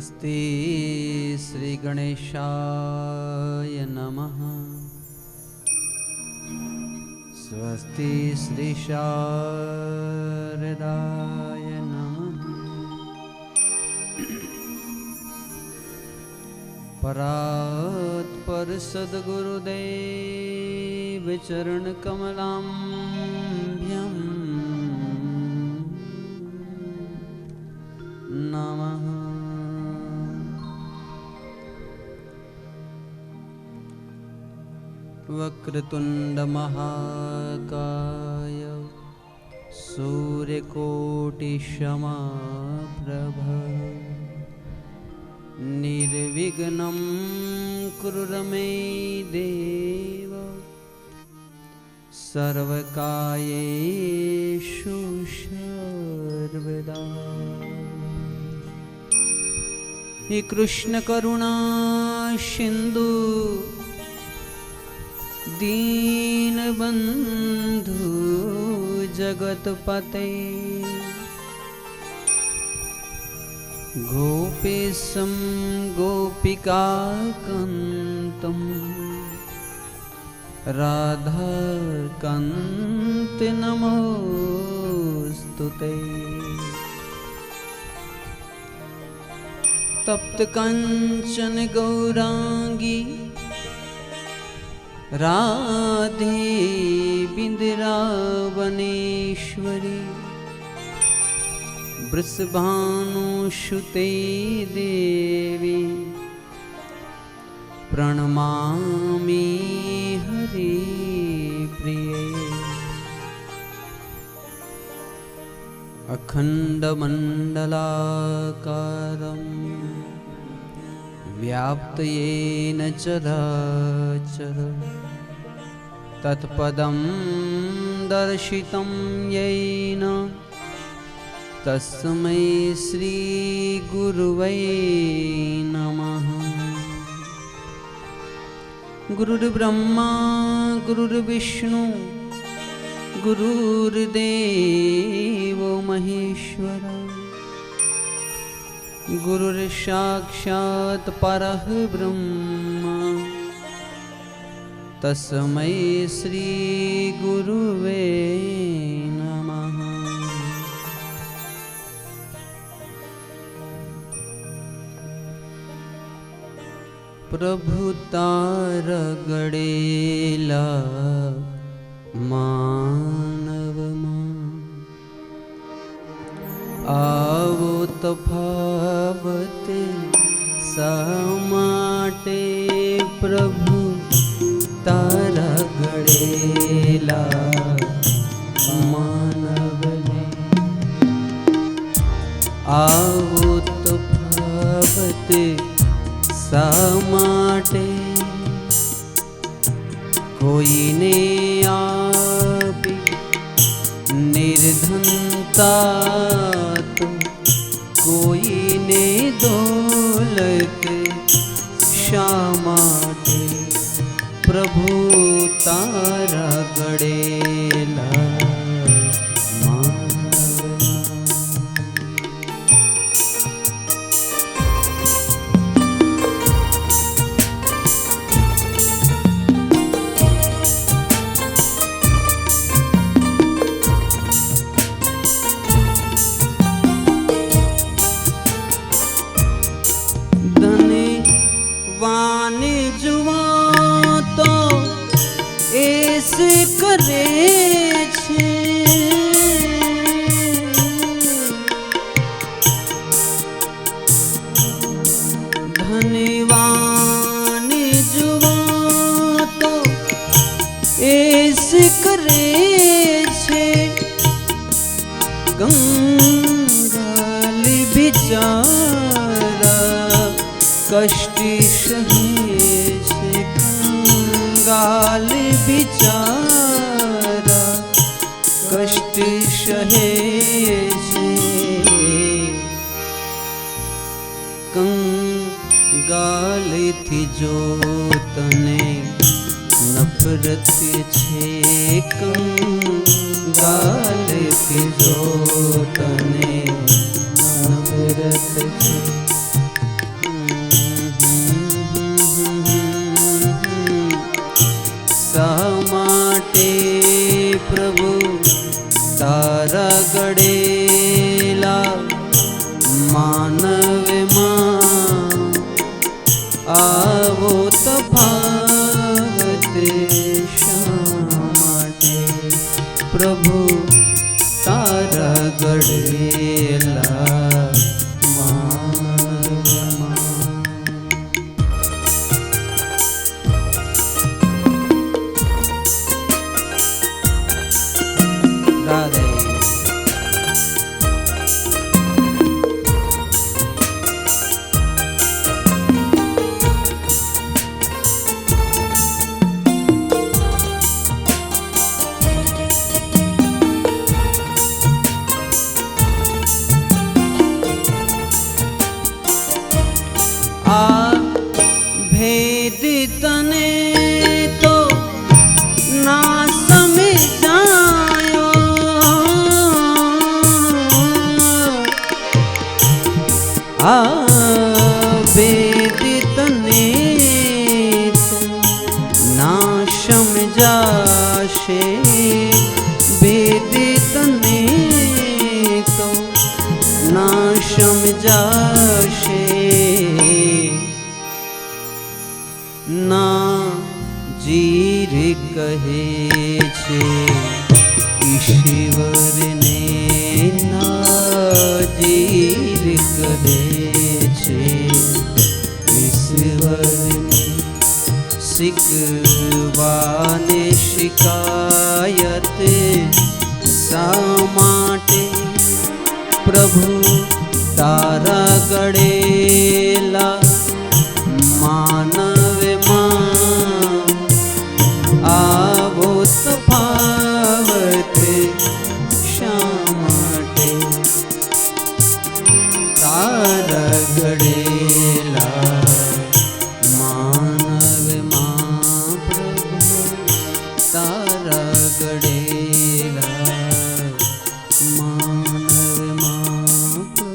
स्वस्ति श्री गणेशाय नमः। स्वस्ति श्री शारदाय नमः। परात्पर सद्गुरुदेव चरण कमलाभ्यं नमः। वक्रतुंड महाकाय सूर्यकोटि समप्रभ निर्विघ्नं कुरु मे देव सर्वकार्येषु सर्वदा। हे कृष्ण करुणा सिंधु दीनबंधु जगतपते गोपेशं गोपिकाकान्तं राधाकान्त नमोस्तुते। तप्त कंचन गौरांगी राधे बिंद्रावनेश्वरी वृषभानुसुते देवी प्रणमामि हरिप्रिये। अखण्डमण्डलाकारं व्याप्तेन चराचरं तत्पदं दर्शितं येन तस्मै श्री गुरुवे नमः। गुरुर्ब्रह्मा गुरुर्विष्णु गुरुर्देवो महेश्वर गुरुर्साक्षात् परः ब्रह्म तस्मै श्री गुरुवे नमः। प्रभु तार गड़ेला मानव आवो तफावते समाटे प्रभु तारा गड़ेला मानव आवो तफावते समाटे कोई ने आपी निर्धनता तो कोई ने दौलत शामाटे प्रभु तारा गड़ेला करे छे धनवान जुवा तो ऐसे करे छे कंगाल बिचारा कष्टी सहे छे कंगाल बिचारा कष्ट सहे छे कंगाल थी जो तने नफरत छे कंगाल थी जो तने नफरत छे કહે છે ઈશ્વરને નાજીર કહે છે ઈશ્વરને શીખવાને શિકાયત શા માટે પ્રભુ તારા ગળેલા માનવમાં આવો તફાવત શા માટે તારા ગળેલા માનવમાં પ્રભુ તારા ગળેલા માનવમાં પ્રભુ।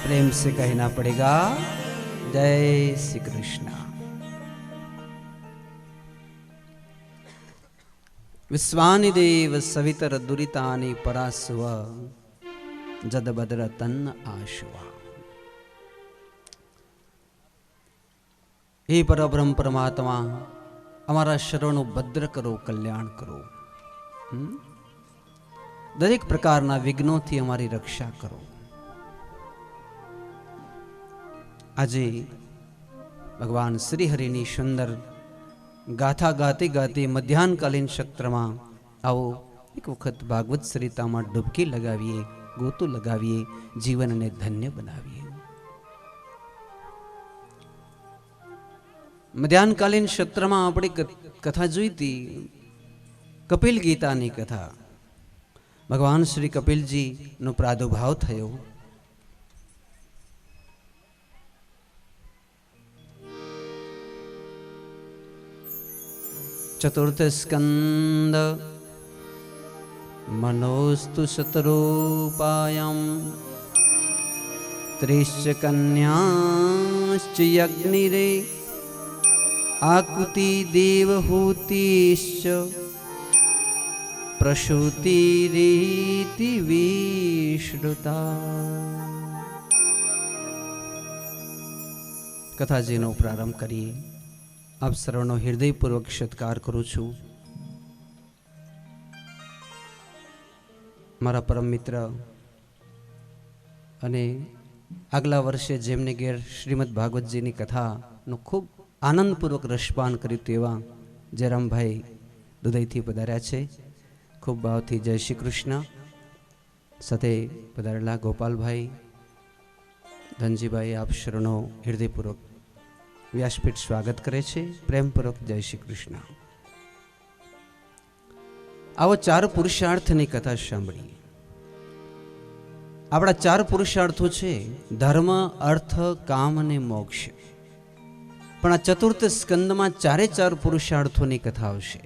प्रेम से कहना पड़ेगा जय श्री कृष्ण। विश्वानि देव सवितर दुरितानि परास्व जदबद्र तन्न आशुवा। हे परब्रह्म परमात्मा अमारा शरणों भद्र करो कल्याण करो दरेक प्रकारना विघ्नों थी अमारी रक्षा करो। આજે ભગવાન શ્રી હરિની સુંદર ગાથા ગાતે ગાતે મધ્યાહનકાલીન સત્રમાં આવો એક વખત ભાગવત સરિતામાં ડૂબકી લગાવીએ, ગોતું લગાવીએ, જીવનને ધન્ય બનાવીએ। મધ્યાહનકાલીન સત્રમાં આપણે કથા જોઈતી કપિલ ગીતાની કથા। ભગવાન શ્રી કપિલજીનો પ્રાદુર્ભાવ થયો। चतुर्थ स्कंद मनोस्तु शतरूपायं त्रिश्च कन्याश्च यज्ञिरे आकुति देवहूतिश्च प्रसूतिरीति विश्रुता। कथाजीनो प्रारंभ करिए। आप सर्वनो हृदयपूर्वक सत्कार करूँ छूँ। मारा परम मित्र अने आगला वर्षे जेमने घेर श्रीमद भागवत जी की कथा नो खूब आनंदपूर्वक रसपान कर्युं तेवा जयराम भाई दुधई थी पधार्या छे। खूब भाव थी जय श्री कृष्ण। साथे पधारेला गोपाल भाई धनजी भाई आप सर्वनो हृदयपूर्वक व्यासपीठ स्वागत करे छे। प्रेमपूर्वक जय श्री कृष्ण। आवो चार पुरुषार्थनी कथा सांभळीए। आपड़ा चार पुरुषार्थो छे धर्म अर्थ काम अने मोक्ष। पण आ चतुर्थ स्कंदमां चारे चार पुरुषार्थोनी कथा आवशे।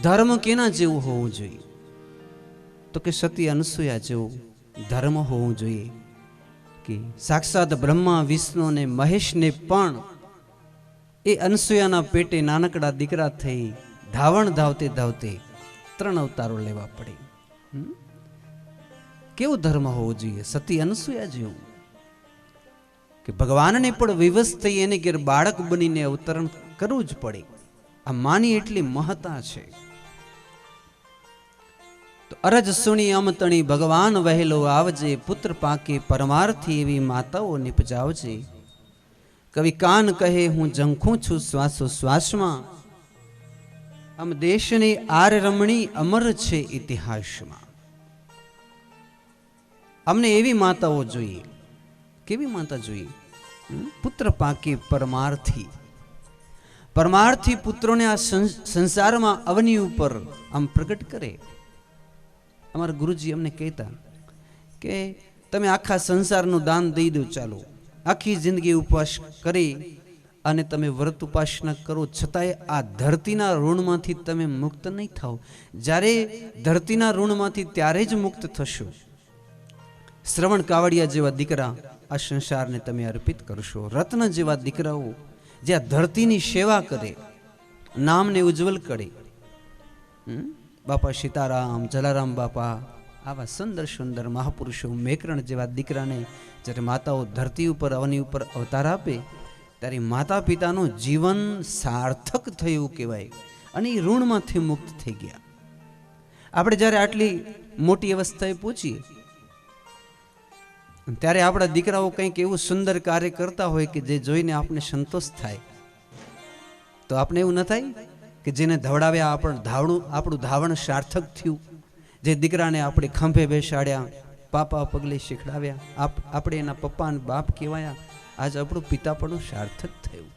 धर्म केना जेवुं होवुं जोईए तो के सती अनसुया जेवुं धर्म होवुं जोईए कि साक्षात ब्रह्मा विष्णु ने महेश ने पण ए अनसुयाना पेटे नानकड़ा दीकरा थई धावण धावते धावते 3 अवतारो लेवा पड़े। केवो धर्म होवो जोईए सती अनसुया जेवुं कि भगवान ने पण विवश थई एने घेर बाळक बनीने अवतरण करवुं ज पड़े। आ मानी एटली महत्ता छे। तो अरज सुनी अमतणी भगवान वहेलो आवजे पुत्र पाके परमार्थी एवी माताओ निपजावजे। कवि कान कहे हूँ जंखू छू श्वासो श्वास में अम देश ने आर रमणी अमर छे इतिहास में। अमने एवी माताओ जोईए। केवी माता जोईए? पुत्र पाके परमार्थी परमार्थी पुत्रों ने आ संसार में अवनी ऊपर आम प्रकट करे। अमर गुरुजी अमने कहता के तमे आखा संसारनु दान दई दो चालो आखी जिंदगी उपवास करी अने तमे व्रत उपासना करो छतांय आ धरतीना ऋणमांथी तमे मुक्त नहीं थाओ। ज्यारे धरतीना ऋणमांथी त्यारे ज मुक्त थशो। श्रवण कावड़िया जेवा दीकरा आ संसारने तमे अर्पित करशो। रत्न जेवा दीकराओ जे आ धरतीनी सेवा करे नामने उज्जवल करे। बापा सीताराम जलाराम बापा આવા સુંદર સુંદર મહાપુરુષો મેકરણ જેવા દીકરાને જ્યારે માતાઓ ધરતી ઉપર અવની ઉપર અવતાર આપે ત્યારે માતા પિતાનું જીવન સાર્થક થયું કહેવાય અને એ ઋણમાંથી મુક્ત થઈ ગયા. આપણે જ્યારે આટલી મોટી અવસ્થાએ પહોંચીએ ત્યારે આપણા દીકરાઓ કંઈક એવું સુંદર કાર્ય કરતા હોય કે જે જોઈને આપણે સંતોષ થાય, તો આપણે એવું ન થાય કે જેને ધવડાવ્યા આપણું ધાવણ સાર્થક થયું, જે દીકરાને આપણે ખંભે બેસાડ્યા, પાપા પગલે શીખડાવ્યા, આપણે એના પપ્પા અને બાપ કહેવાયા, આજ આપણું પિતાપણું સાર્થક થયું.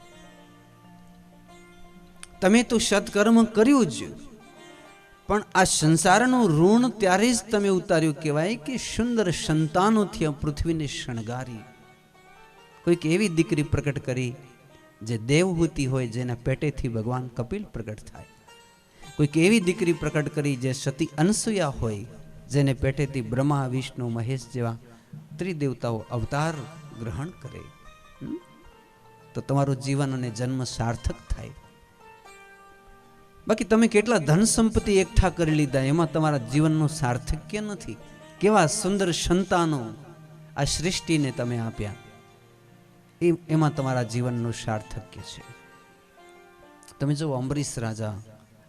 તમે તો સત્કર્મ કર્યું જ, પણ આ સંસારનું ઋણ ત્યારે જ તમે ઉતાર્યું કહેવાય કે સુંદર સંતાનોથી આ પૃથ્વીને શણગારી. કોઈક એવી દીકરી પ્રકટ કરી જે દેવહૂતિ હોય, જેના પેટેથી ભગવાન કપિલ પ્રકટ થાય. કોઈક એવી દીકરી પ્રકટ કરી જે સતી અનસૂયા હોય, જેને પેટેથી બ્રહ્મા વિષ્ણુ મહેશ જેવા ત્રિદેવતાઓ અવતાર ગ્રહણ કરે. તો તમારું જીવન અને જન્મ સાર્થક થાય. બાકી તમે કેટલા ધન સંપત્તિ એકઠા કરી લીધા, એમાં તમારા જીવનનું સાર્થક્ય નથી. કેવા સુંદર સંતાનો આ સૃષ્ટિને તમે આપ્યા, એમાં તમારા જીવનનું સાર્થક્ય છે. તમે જો અંબરીશ રાજા,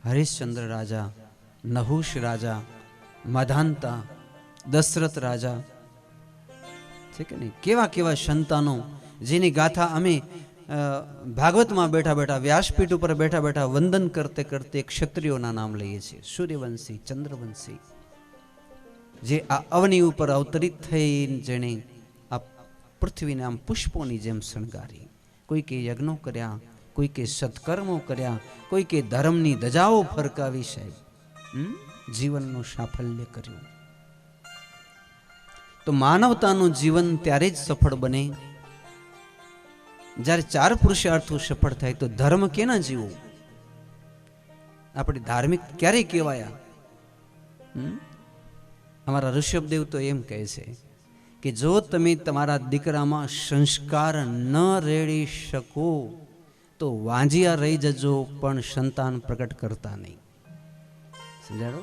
હરિશ્ચંદ્ર રાજા, નહુશ રાજા, માધાંતા, દશરથ રાજા છે કે નહીં, કેવા કેવા સંતાનો જેની ગાથા અમે ભાગવતમાં બેઠા બેઠા, વ્યાસપીઠ ઉપર બેઠા બેઠા વંદન કરતે કરતે ક્ષત્રિયોના નામ લઈએ છીએ. સૂર્યવંશી, ચંદ્રવંશી, જે આ અવની ઉપર અવતરિત થઈને જેણે આ પૃથ્વીને આમ પુષ્પોની જેમ શણગારી. કોઈકે યજ્ઞો કર્યા, કોઈકે સત્કર્મો કર્યા, કોઈકે ધર્મની ધજાઓ ફરકાવી. સાહેબ જીવનનું સાફલ્ય કર્યું. તો માનવતાનું જીવન ત્યારે જ સફળ બને જ્યારે ચાર પુરુષાર્થો સફળ થાય. તો ધર્મ કેના જીવવું? આપણે ધાર્મિક ક્યારે કહેવાયા? અમારા ઋષભદેવ તો એમ કહે છે કે જો તમે તમારા દીકરામાં સંસ્કાર ન રેડી શકો તો વાંજિયા રહી જજો, પણ સંતાન પ્રકટ કરતા નહીં. સમજાડો?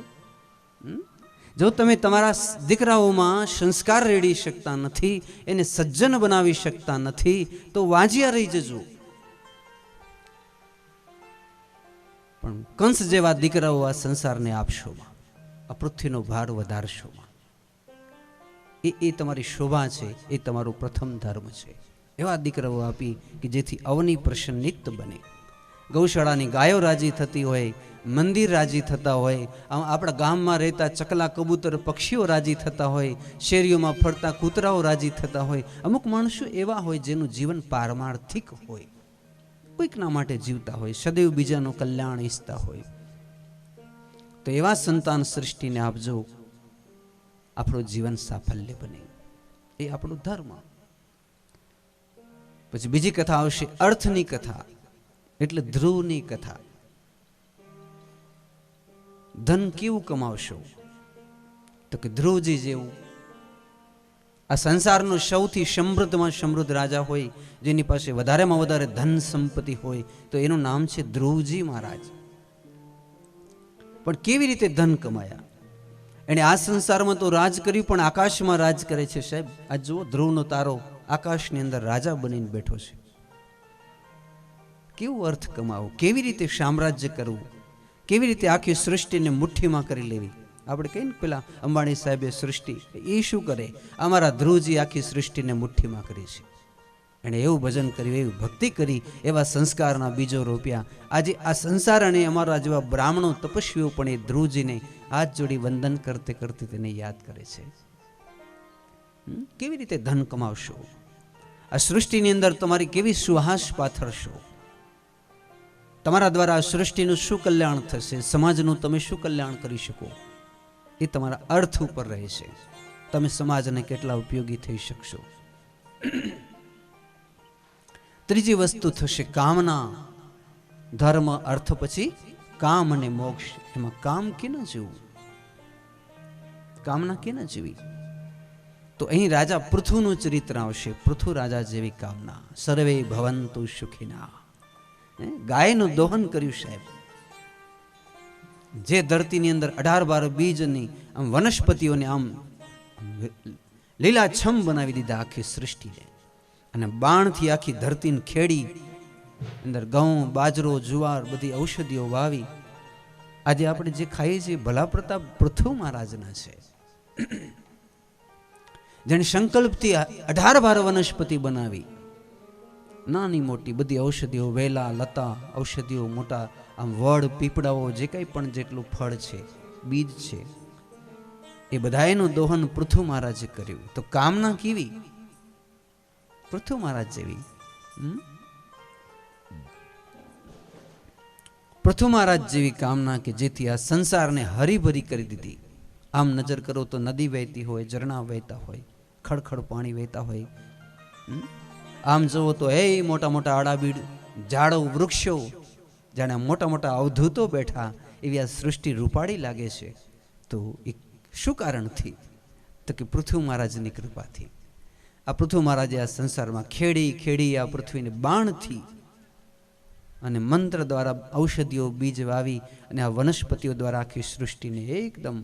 જો તમે તમારા દીકરાઓમાં સંસ્કાર રેડી શકતા નથી, એને સજ્જન બનાવી શકતા નથી, તો વાંજિયા રહી જજો. પણ કંસ જેવા દીકરાઓ આ સંસારને આપશોમાં, આ પૃથ્વીનો ભાર વધારશોમાં, એ તમારી શોભા છે, એ તમારું પ્રથમ ધર્મ છે. એવા દીકરાઓ આપી કે જેથી અવની પ્રસન્નિત બને. ગૌશાળાની ગાયો રાજી થતી હોય, મંદિર રાજી થતા હોય, આપણા ગામમાં રહેતા ચકલા કબૂતર પક્ષીઓ રાજી થતા હોય, શેરીઓમાં ફરતા કૂતરાઓ રાજી થતા હોય. અમુક માણસો એવા હોય જેનું જીવન પારમાર્થિક હોય, કોઈકના માટે જીવતા હોય, સદૈવ બીજાનું કલ્યાણ ઈચ્છતા હોય. તો એવા સંતાન સૃષ્ટિને આપજો, આપણું જીવન સાફલ્ય બને. એ આપણું ધર્મ. પછી બીજી કથા આવશે, અર્થની કથા, એટલે ધ્રુવની કથા. ધન કેવું કમાવશો? તો કે ધ્રુવજી જેવું. આ સંસારનો સૌથી સમૃદ્ધમાં સમૃદ્ધ રાજા હોય, જેની પાસે વધારેમાં વધારે ધન સંપત્તિ હોય, તો એનું નામ છે ધ્રુવજી મહારાજ. પણ કેવી રીતે ધન કમાયા? એણે આ સંસારમાં તો રાજ કર્યું, પણ આકાશમાં રાજ કરે છે. સાહેબ આ જુઓ, ધ્રુવનો તારો આકાશની અંદર રાજા બનીને બેઠો છે. કેવું અર્થ કમાવો, કેવી રીતે સામ્રાજ્ય કરવું, કેવી રીતે આખી સૃષ્ટિને મુઠ્ઠીમાં કરી લેવી. આપણે કહીએ ને પેલા અંબાણી સાહેબે સૃષ્ટિ, એ શું કરે? અમારા ધ્રુવજી આખી સૃષ્ટિને મુઠ્ઠીમાં કરી છે. એણે એવું ભજન કર્યું, એવી ભક્તિ કરી, એવા સંસ્કારના બીજો રોપ્યા. આજે આ સંસાર અને અમારા જેવા બ્રાહ્મણો તપસ્વીઓ પણ એ ધ્રુવજીને હાથ જોડી વંદન કરતે કરતે તેને યાદ કરે છે. કેવી રીતે ધન કમાવશો? આ સૃષ્ટિની અંદર તમારી કેવી સુહાસ પાથરશો? તમારા દ્વારા આ સૃષ્ટિનું શું કલ્યાણ થશે? સમાજનું તમે શું કલ્યાણ કરી શકો? એ તમારા અર્થ ઉપર રહે છે. તમે સમાજને કેટલા ઉપયોગી થઈ શકશો. ત્રીજી વસ્તુ થશે કામના. ધર્મ, અર્થ, પછી કામ અને મોક્ષ. એમાં કામ કેના જેવું? કામના કેના જેવી? તો અહીં રાજા પૃથુનું ચરિત્ર આવશે. પૃથુ રાજા જેવી કામના. સર્વે ભવંતુ સુખિના. ગાયનું દોહન કર્યું સાહેબ. જે ધરતીની અંદર 18-12 બીજની આમ વનસ્પતિઓને આમ લીલાછમ બનાવી દીધા આખી સૃષ્ટિને, અને બાણથી આખી ધરતીને ખેડી અંદર ઘઉં, બાજરો, જુવાર બધી ઔષધિઓ વાવી. આજે આપણે જે ખાઈએ છીએ ભલા પ્રતાપ પૃથુ મહારાજના છે, જેને સંકલ્પથી 18-12 વનસ્પતિ બનાવી, નાની મોટી બધી ઔષધિઓ, વેલા, લતા, ઔષધિઓ, મોટા આમ વડ, પીપળાઓ, જે કંઈ પણ જેટલું ફળ છે, બીજ છે, એ બધાનું દોહન પૃથુ મહારાજે કર્યું. તો કામના કેવી? પૃથુ મહારાજ જેવી. પૃથુ મહારાજ જેવી કામના કે જેથી આ સંસારને હરીભરી કરી દીધી. આમ નજર કરો તો નદી વહેતી હોય, ઝરણા વહેતા હોય, ખડખડ પાણી વહેતા હોય. આમ જુઓ તો એ મોટા મોટા આડાબીડ ઝાડો, વૃક્ષો, જાણે મોટા મોટા અવધૂતો બેઠા એવી આ સૃષ્ટિ રૂપાળી લાગે છે. તો એ શું કારણથી? તો કે પૃથુ મહારાજની કૃપાથી. આ પૃથુ મહારાજે આ સંસારમાં ખેડી ખેડી આ પૃથ્વીને બાણથી અને મંત્ર દ્વારા ઔષધિઓ, બીજ વાવી અને આ વનસ્પતિઓ દ્વારા આખી સૃષ્ટિને એકદમ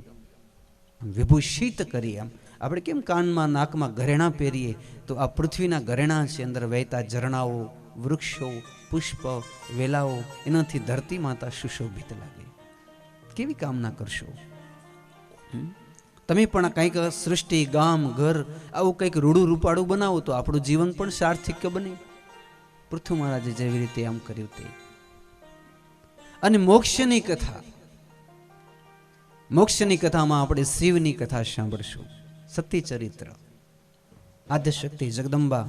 વિભૂષિત કરી. આમ આપણે કેમ કાનમાં, નાકમાં ઘરેણાં પહેરીએ, તો આ પૃથ્વીના ઘરેણાં છે. અંદર વહેતા ઝરણાઓ, વૃક્ષો, પુષ્પ, વેલાઓ, એનાથી ધરતી માતા સુશોભિત લાગે. કેવી કામના કરશો? તમે પણ કંઈક સૃષ્ટિ, ગામ, ઘર આવું કંઈક રૂડું રૂપાળું બનાવો તો આપણું જીવન પણ સાર્થક બને. પૃથુ મહારાજે જેવી રીતે આમ કર્યું તે. અને મોક્ષની કથા, મોક્ષની કથામાં આપણે શિવની કથા સાંભળશું. સતી ચરિત્ર. આદ્યશક્તિ જગદંબા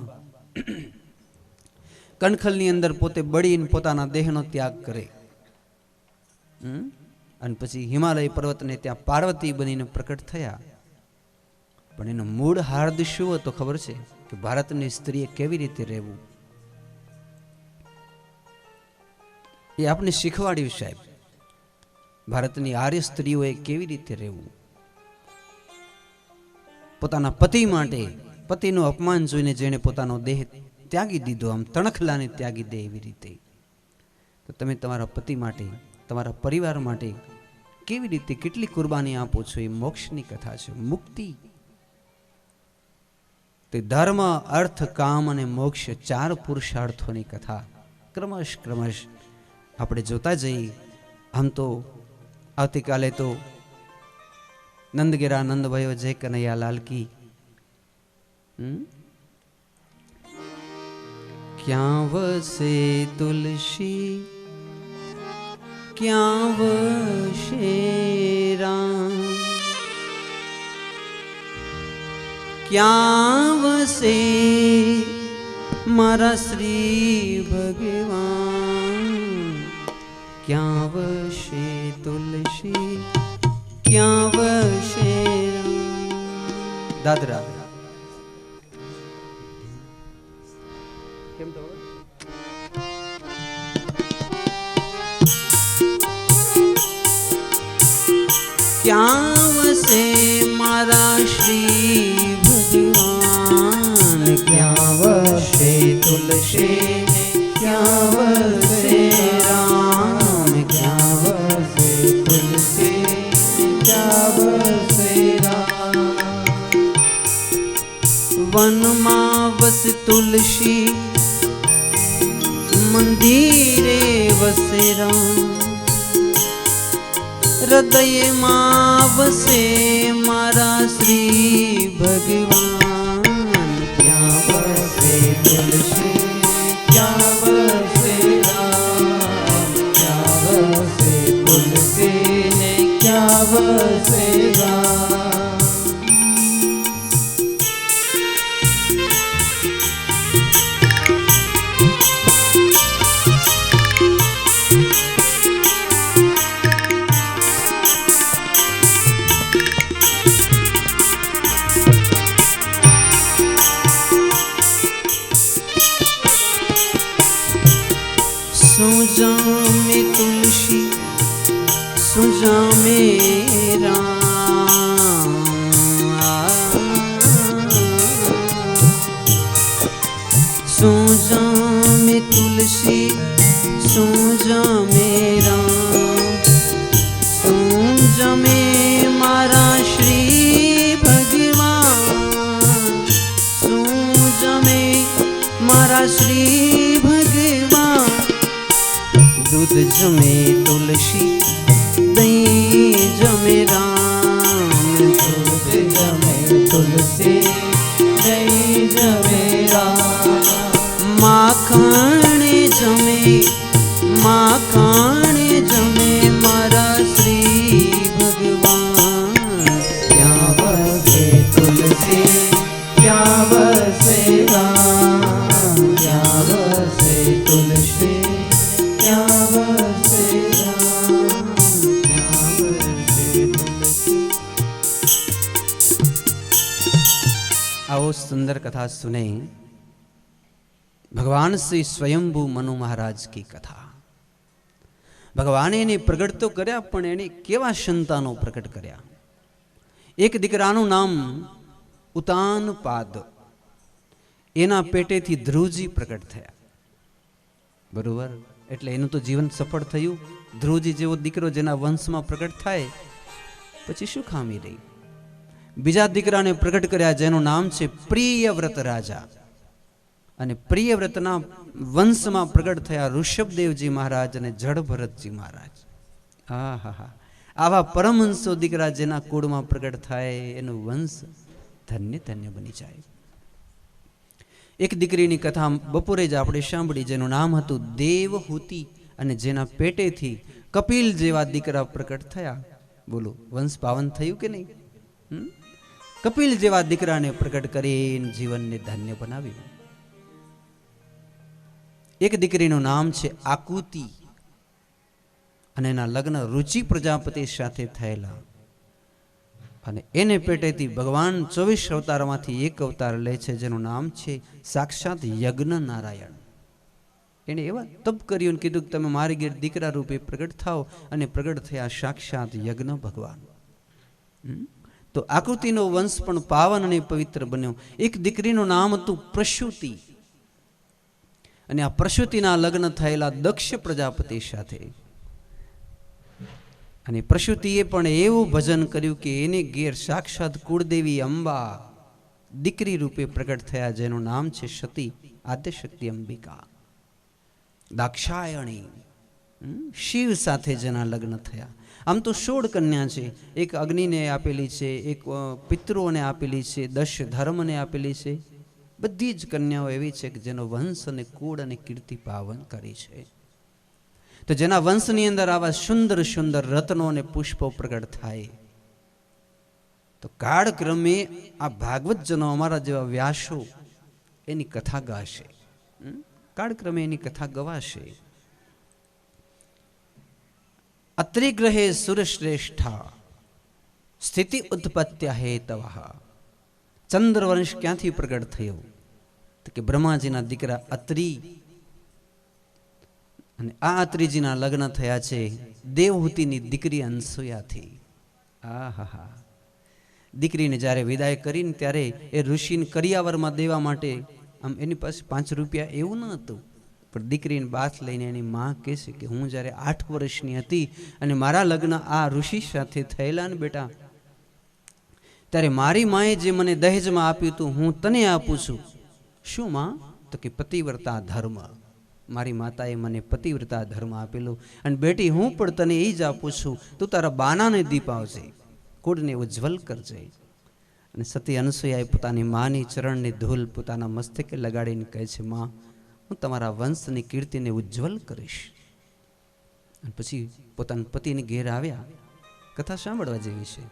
કણખલની અંદર પોતે બળીને પોતાના દેહનો ત્યાગ કરે, અને પછી હિમાલય પર્વતને ત્યાં પાર્વતી બનીને પ્રકટ થયા. પણ એનો મૂળ હાર્દ શું હતો ખબર છે? કે ભારતની સ્ત્રીએ કેવી રીતે રહેવું એ આપણે શીખવાડ્યું સાહેબ. ભારતની આર્ય સ્ત્રીઓએ કેવી રીતે રહેવું, પોતાના પતિ માટે, પતિનું અપમાન જોઈને જેણે પોતાનો દેહ ત્યાગી દીધો, આમ તણખલાને ત્યાગી દે એવી રીતે. તો તમે તમારા પતિ માટે, તમારા પરિવાર માટે કેવી રીતે કેટલી કુરબાની આપો છો, એ મોક્ષની કથા છે. મુક્તિ તે ધર્મ, અર્થ, કામ અને મોક્ષ 4 પુરુષાર્થોની કથા ક્રમશ આપણે જોતા જઈએ. આમ તો આવતીકાલે તો નંદગીરા નંદ ભયો જય કનૈયા લાલ કી. ક્યાં વસે તુલસી, ક્યાં વસે રામ, ક્યાં વસે મારા શ્રી ભગવાન, ક્યાં વસે તુલસી, ક્યાં વસે રામ. દાદરા કેમ તો ક્યાં વસે મારા શ્રી ભગવાન, ક્યાં વસે તુલસી, ક્યાં વસે રામ, ક્યાં વસે તુલસી, ક્યાં વસે રામ. વનમાં વસે તુલસી, મંદિરે વસે રામ, હૃદયમાં વસે મારા શ્રી ભગવાન, ક્યાં વસે તુલસી, ક્યાં વસે રામ, ક્યાં વસે તુલસી ને ક્યાં વસે રામ. જમે તુલસી દહીં જમે રામ, દૂધ જમે તુલસી દહીં જમે રામ, માખણ જમે માખણ જમે મારા શ્રી ભગવાન, ત્યાં વસે તુલસી ત્યાં વસે રામ, ત્યાં વસે તુલસી ત્યાં વસે રામ, ત્યાં વસે તુલસી. आओ सुंदर कथा सुने भगवान श्री स्वयंभू मनु महाराज की कथा. ભગવાને એને પ્રગટ તો કર્યા, પણ એને કેવા સંતાનો પ્રગટ કર્યા. એક દીકરાનું નામ ઉતાનપાદ, એના પેટેથી ધ્રુવજી પ્રગટ થયા. બરોબર, એટલે એનું તો જીવન સફળ થયું. ધ્રુવજી જેવો દીકરો જેના વંશમાં પ્રગટ થાય પછી શું ખામી રહી. બીજા દીકરાને પ્રગટ કર્યા જેનું નામ છે પ્રિયવ્રત રાજા, અને પ્રિયવ્રતના વંશમાં પ્રગટ થયા ઋષભદેવજી મહારાજ અને જડભરતજી મહારાજ. હા હા હા, આવા પરમહંસો દીકરા જેના કુળમાં પ્રગટ થાય એનું વંશ ધન્ય ધન્ય બની જાય. એક દીકરીની કથા બપોરે જ આપણે સાંભળી, જેનું નામ હતું દેવહૂતિ, અને જેના પેટેથી કપિલ જેવા દીકરા પ્રગટ થયા. બોલો, વંશ પાવન થયું કે નહીં? કપિલ જેવા દીકરાને પ્રગટ કરીને જીવનને ધન્ય બનાવ્યું. એક દીકરીનું નામ છે આકુતિ, અને એના લગ્ન રુચિ પ્રજાપતિ સાથે થયેલા, અને એને પેટેથી ભગવાન 24 અવતારમાંથી એક અવતાર લે છે જેનું નામ છે સાક્ષાત યજ્ઞ નારાયણ. એને એવા તપ કર્યું, કીધું કે તમે મારી ઘેર દીકરા રૂપે પ્રગટ થાઓ, અને પ્રગટ થયા સાક્ષાત યજ્ઞ ભગવાન. તો આકૃતિનો વંશ પણ પાવન અને પવિત્ર બન્યો. એક દીકરીનું નામ હતું પ્રસૂતિ, અને આ પ્રસૂતિના લગ્ન થયેલા દક્ષ પ્રજાપતિ સાથે. અને પ્રસૂતિએ પણ એવું ભજન કર્યું કે એને ઘેર સાક્ષાત કુળદેવી અંબા દીકરી રૂપે પ્રગટ થયા, જેનું નામ છે સતી આદ્યશક્તિ અંબિકા દાક્ષાયણી. શિવ સાથે જેના લગ્ન થયા. આમ તો 16 કન્યા છે. એક અગ્નિને આપેલી છે, એક પિતૃઓને આપેલી છે, 10 ધર્મને આપેલી છે. બધી જ કન્યાઓ એવી છે કે જેનો વંશ અને કુળ અને કીર્તિ પાવન કરી છે. તો જેના વંશની અંદર આવા સુંદર સુંદર રત્નો અને પુષ્પો પ્રગટ થાય, તો કાળક્રમે આ ભાગવતજનો અમારા જેવા વ્યાસો એની કથા ગાશે. કાળક્રમે એની કથા ગવાશે. અત્રિ ગ્રહે સુરશ્રેષ્ઠા સ્થિતિ ઉત્પત્ત્ય હેતવ. ચંદ્રવંશ ક્યાંથી પ્રગટ થયો? તો કે બ્રહ્માજીના દીકરા અત્રિ, અને આ અત્રિજીના લગ્ન થયા છે દેવહૂતિની દીકરી અનસૂયાથી. આહા, દીકરીને જ્યારે વિદાય કરીને ત્યારે એ ઋષિને કરિયાવરમાં દેવા માટે આમ એની પાસે 5 રૂપિયા એવું ન હતું, પણ દીકરીને બાથ લઈને એની માં કહે છે કે હું જ્યારે 8 વર્ષની હતી અને મારા લગ્ન આ ઋષિ સાથે થયેલા ને બેટા, ત્યારે મારી માએ જે મને દહેજમાં આપ્યું હતું હું તને આપું છું. શું માં? તો કે પતિવ્રતા ધર્મ. મારી માતાએ મને પતિવ્રતા ધર્મ આપેલો, અને બેટી હું પણ તને એ જ આપું છું. તું તારા બાનાને દીપ આવજે, કુળને ઉજ્જવલ કરજે. અને સતી અનસૂયાએ પોતાની માની ચરણની ધૂલ પોતાના મસ્તકે લગાડીને કહે છે, માં હું તમારા વંશની કીર્તિને ઉજ્જવલ કરીશ. અને પછી પોતાના પતિને ઘેર આવ્યા. કથા સાંભળવા જેવી છે.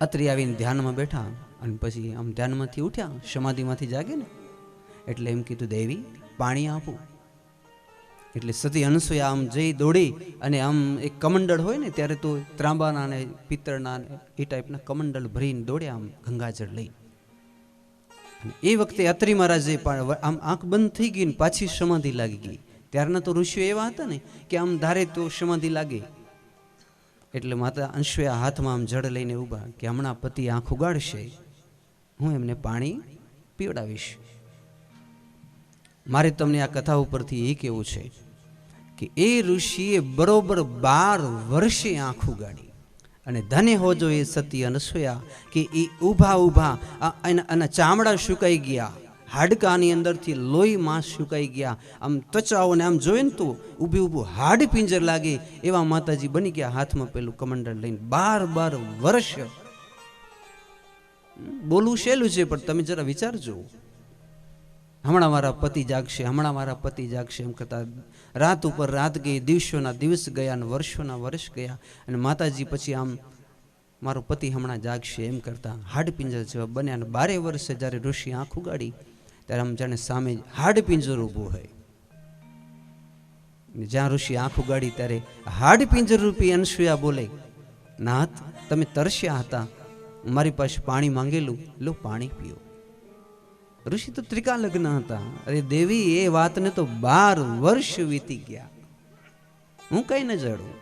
અત્રિ આવીને ધ્યાનમાં બેઠા, અને પછી આમ ધ્યાનમાંથી ઉઠ્યા, સમાધિમાંથી જાગે ને, એટલે એમ કીધું, દેવી પાણી આપું. એટલે સતી અનસૂયા આમ જઈ દોડી, અને આમ એક કમંડળ હોય ને, ત્યારે તો ત્રાંબાના ને પિત્તળના એ ટાઈપના કમંડળ ભરીને દોડ્યા આમ ગંગાજળ લઈ. અને એ વખતે અત્રિ મહારાજે આમ આંખ બંધ થઈ ગઈ ને પાછી સમાધિ લાગી ગઈ. ત્યારના તો ઋષિઓ એવા હતા ને કે આમ ધારે તો સમાધિ લાગે. એટલે માતા અંશયા હાથમાં આમ જળ લઈને ઊભા કે હમણાં પતિ આંખ ઉગાડશે, હું એમને પાણી પીવડાવીશ. મારે તમને આ કથા ઉપરથી એ કહેવું છે કે એ ઋષિએ બરોબર 12 વર્ષે આંખ ઉગાડી, અને ધન્ય હોજો એ સતી અનસૂયા કે એ ઊભા ઊભા એના ચામડા સુકાઈ ગયા, હાડકાની અંદરથી લોહી માંસ સુકાઈ ગયા, આમ ત્વચાઓને આમ જોઈએ ને તો ઊભી ઊભું હાડ પિંજર લાગે એવા માતાજી બની ગયા, હાથમાં પેલું કમંડળ લઈને 12 વર્ષ. બોલવું સહેલું છે પણ તમે જરા વિચારજો. હમણાં મારા પતિ જાગશે, હમણાં મારા પતિ જાગશે એમ કરતા રાત ઉપર રાત ગઈ, દિવસોના દિવસ ગયા અને વર્ષોના વર્ષ ગયા, અને માતાજી પછી આમ મારો પતિ હમણાં જાગશે એમ કરતા હાડપિંજર જેવા બન્યા. અને 12 વર્ષે જ્યારે ઋષિ આંખ ઉગાડી ત્યારે આમ જાણે સામે હાડપિંજર ઊભું હોય. જ્યાં ઋષિ આંખ ઉગાડી ત્યારે હાડપિંજર રૂપી અનસુયા બોલે, નાથ તમે તરસ્યા હતા, મારી પાસે પાણી માંગેલું, લો પાણી પીઓ. ઋષિ તો ત્રિકા લગ્ન હતા. અરે દેવી, એ વાતને તો 12 વર્ષ વીતી ગયા, હું કઈ ન જાણું.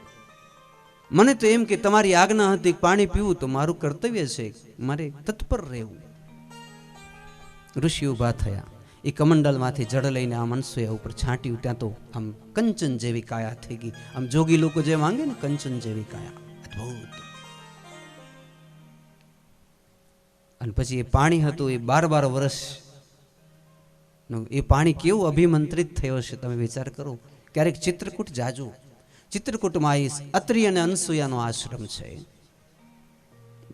મને તો એમ કે તમારી આજ્ઞા હતી પાણી પીવું તો મારું કર્તવ્ય છે, મારે તત્પર રહેવું. ઋષિ ઊભા થયા, એ કમંડલમાંથી જળ લઈને આમ અનસુયા ઉપર છાંટ્યું. ત્યાં તો આમ કંચન જેવી કાયા થઈ ગઈ. આમ જોગી લોકો જે માંગે ને કંચન જેવી કાયા, અદ્ભુત. અને પછી એ પાણી હતું એ 12 વર્ષ, એ પાણી કેવું અભિમંત્રિત થયો છે તમે વિચાર કરો. ક્યારેક ચિત્રકૂટ જાજો, ચિત્રકૂટમાં અત્રિ અને અનસુયાનો આશ્રમ છે,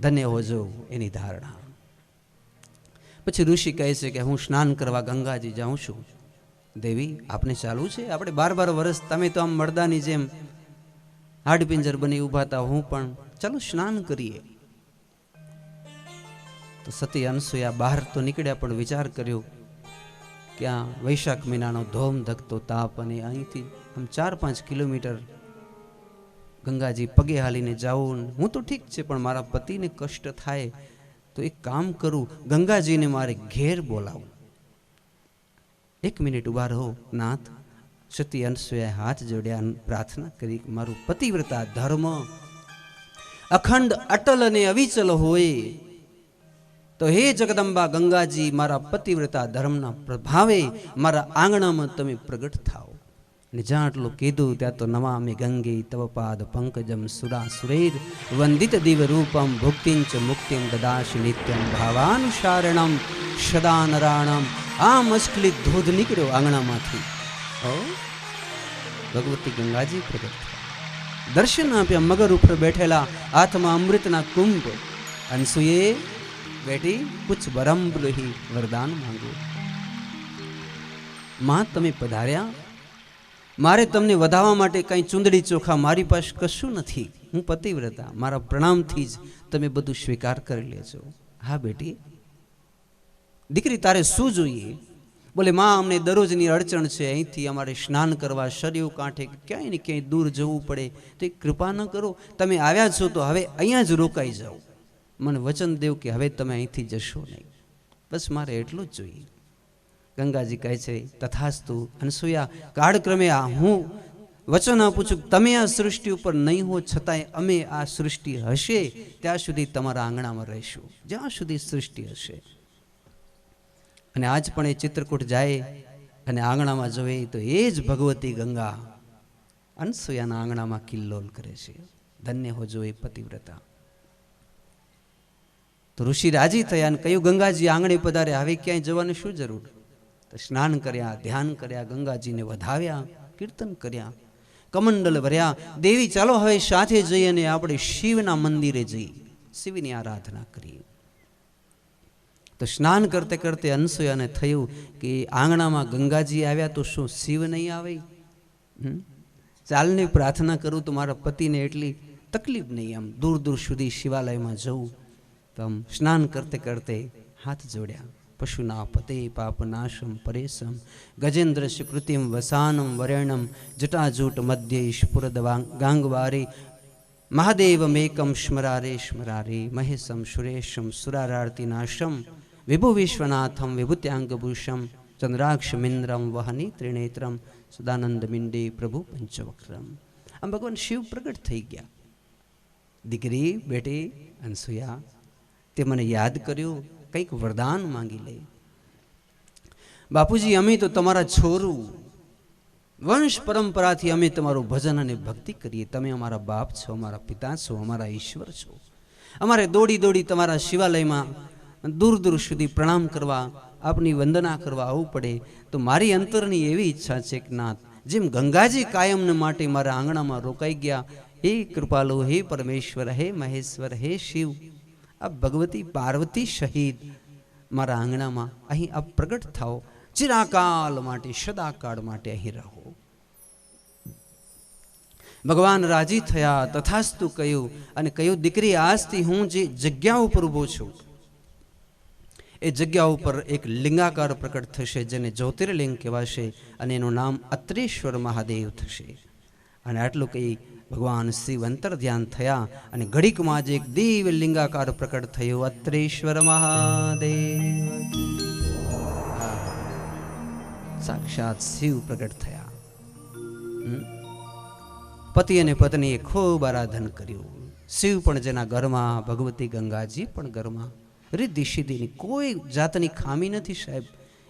ધન્ય હોજો એની ધારણા. પછી ઋષિ કહે છે કે હું સ્નાન કરવા ગંગાજી જાઉં છું. દેવી આપને ચાલુ છે? આપણે 12 વર્ષ, તમે તો આમ મળદાની જેમ હાડપિંજર બની ઊભા હતા, હું પણ ચાલો સ્નાન કરીએ. તો સતી અનસુયા બહાર તો નીકળ્યા, પણ વિચાર કર્યો કે આ વૈશાખ મહિનાનો ધોમ ધકતો તાપ, અને અહીંથી આમ 4-5 કિલોમીટર ગંગાજી પગે હાલીને જાઉં, હું તો ઠીક છે પણ મારા પતિને કષ્ટ થાય, તો એક કામ કરું, ગંગાજીને મારે ઘેર બોલાવું. 1 મિનિટ ઉભા રહો નાથ. સતી અનસુયાએ હાથ જોડ્યા અને પ્રાર્થના કરી, મારું પતિવ્રતા ધર્મ અખંડ અટલ અને અવિચલ હોય તો હે જગદંબા ગંગાજી, મારા પતિવ્રતા ધર્મના પ્રભાવે મારા આંગણામાં તમે પ્રગટ થાઓ. અને જ્યાં આટલું કીધું ત્યાં તો નમામિ ગંગે તવ પાદ પંકજમ સુરાસુરેર વંદિત દિવ રૂપમ ભુક્તિં ચ મુક્તિં દદાશ નિત્યમ ભાવાનુસારણમ સદા નરાણમ. આમ અસ્ખલિત ધોધ નીકળ્યો આંગણામાંથી. ભગવતી ગંગાજી પ્રગટ થયા, દર્શન આપ્યા. મગર ઉપર બેઠેલા, હાથમાં અમૃતના કુંભ. અનસુયે બેટી કુછ વરમ્બલહી, વરદાન માંગો. માં તમે પધાર્યા, મારે તમને વધાવવા માટે કઈ ચૂંદડી ચોખા મારી પાસે કશું નથી, હું પતિવ્રતા, મારા પ્રણામથી જ તમે બધું સ્વીકાર કરી લેજો. હા બેટી, દીકરી તારે શું જોઈએ? બોલે માં અમને દરરોજની અડચણ છે, અહીંથી અમારે સ્નાન કરવા સરયુ કાંઠે ક્યાંય ને ક્યાંય દૂર જવું પડે, તો એક કૃપા ન કરો? તમે આવ્યા છો તો હવે અહીંયા જ રોકાઈ જાઓ. મને વચન દેવ કે હવે તમે અહીંથી જશો નહીં, બસ મારે એટલું જ જોઈએ. ગંગાજી કહે છે તથાસ્તુ. અનસુયા, કાળક્રમે હું વચન આપું છું, તમે આ સૃષ્ટિ ઉપર નહીં હો, છતાંય અમે આ સૃષ્ટિ હશે ત્યાં સુધી તમારા આંગણામાં રહીશું, જ્યાં સુધી સૃષ્ટિ હશે. અને આજ પણ એ ચિત્રકૂટ જાય અને આંગણામાં જોવે તો એ જ ભગવતી ગંગા અનસુયાના આંગણામાં કિલ્લોલ કરે છે. ધન્ય હોજો એ પતિવ્રતા. તો ઋષિ રાજી થયા અને કહ્યું, ગંગાજી આંગણે પધારે, હવે ક્યાંય જવાની શું જરૂર? તો સ્નાન કર્યા, ધ્યાન કર્યા, ગંગાજીને વધાવ્યા, કીર્તન કર્યા, કમંડલ ભર્યા. દેવી ચાલો હવે સાથે જઈ અને આપણે શિવના મંદિરે જઈ શિવની આરાધના કરીએ. તો સ્નાન કરતે કરતે અનસુયાને થયું કે આંગણામાં ગંગાજી આવ્યા તો શું શિવ નહીં આવે? ચાલને પ્રાર્થના કરું તો મારા પતિને એટલી તકલીફ નહીં, આમ દૂર દૂર સુધી શિવાલયમાં જવું. તો આમ સ્નાન કરતે કરતે હાથ જોડ્યા. પશુના પતે પાપનાશમ પરેશમ ગજેન્દ્ર સુકૃતિમ વસાનમ વરેણમ જટાજૂટ મધ્યે સ્ફુરદ ગાંગવારે મહાદેવ મેકમ સ્મરારે સ્મરારે મહેશમ સુરેશમ સુરારાર્તિનાશમ વિભુ વિશ્વનાથમ વિભૂત્યાંગભૂષમ ચંદ્રાક્ષમિન્દ્રમ વહની ત્રિનેત્રમ સદાનંદ મિંડે પ્રભુ પંચવક્રમ. આમ ભગવાન શિવ પ્રગટ થઈ ગયા. દીકરી બેટી અનસુયા, તે મને યાદ કર્યું, કંઈક વરદાન માંગી લે. બાપુજી, અમે તો તમારા છોરું, વંશ પરંપરાથી અમે તમારું ભજન અને ભક્તિ કરીએ. તમે અમારા બાપ છો, અમારા પિતા છો, અમારા ઈશ્વર છો. અમારે દોડી દોડી તમારા શિવાલયમાં દૂર દૂર સુધી પ્રણામ કરવા આપની વંદના કરવા આવવું પડે તો મારી અંતરની એવી ઈચ્છા છે કે નાથ, જેમ ગંગાજી કાયમને માટે મારા આંગણામાં રોકાઈ ગયા, હે કૃપાલુ, હે પરમેશ્વર, હે મહેશ્વર, હે શિવ, આ ભગવતી પાર્વતી સહિત મારા આંગણામાં અહીં આપ પ્રગટ થાઓ, ચિરાકાલ માટે, સદાકાળ માટે અહીં રહો. ભગવાન રાજી થયા, તથાસ્તુ કહ્યું અને કહ્યું, દીકરી, આજથી હું જે જગ્યા ઉપર ઊભો છું એ જગ્યા ઉપર એક લિંગાકાર પ્રકટ થશે, જેને જ્યોતિર્લિંગ કહેવાશે અને એનું નામ અત્રેશ્વર મહાદેવ થશે. અને આટલું કહી ભગવાન શિવ અંતર ધ્યાન થયા અને ઘડીકમાં જ એક દિવ્ય લિંગાકાર પ્રકટ થયું, અત્રેશ્વર મહાદેવ. સાક્ષાત શિવ પ્રગટ થયા. પતિ અને પત્નીએ ખૂબ આરાધન કર્યું. શિવ પણ જેના ઘરમાં, ભગવતી ગંગાજી પણ ઘરમાં, રિદ્ધિ સિદ્ધિની કોઈ જાતની ખામી નથી સાહેબ.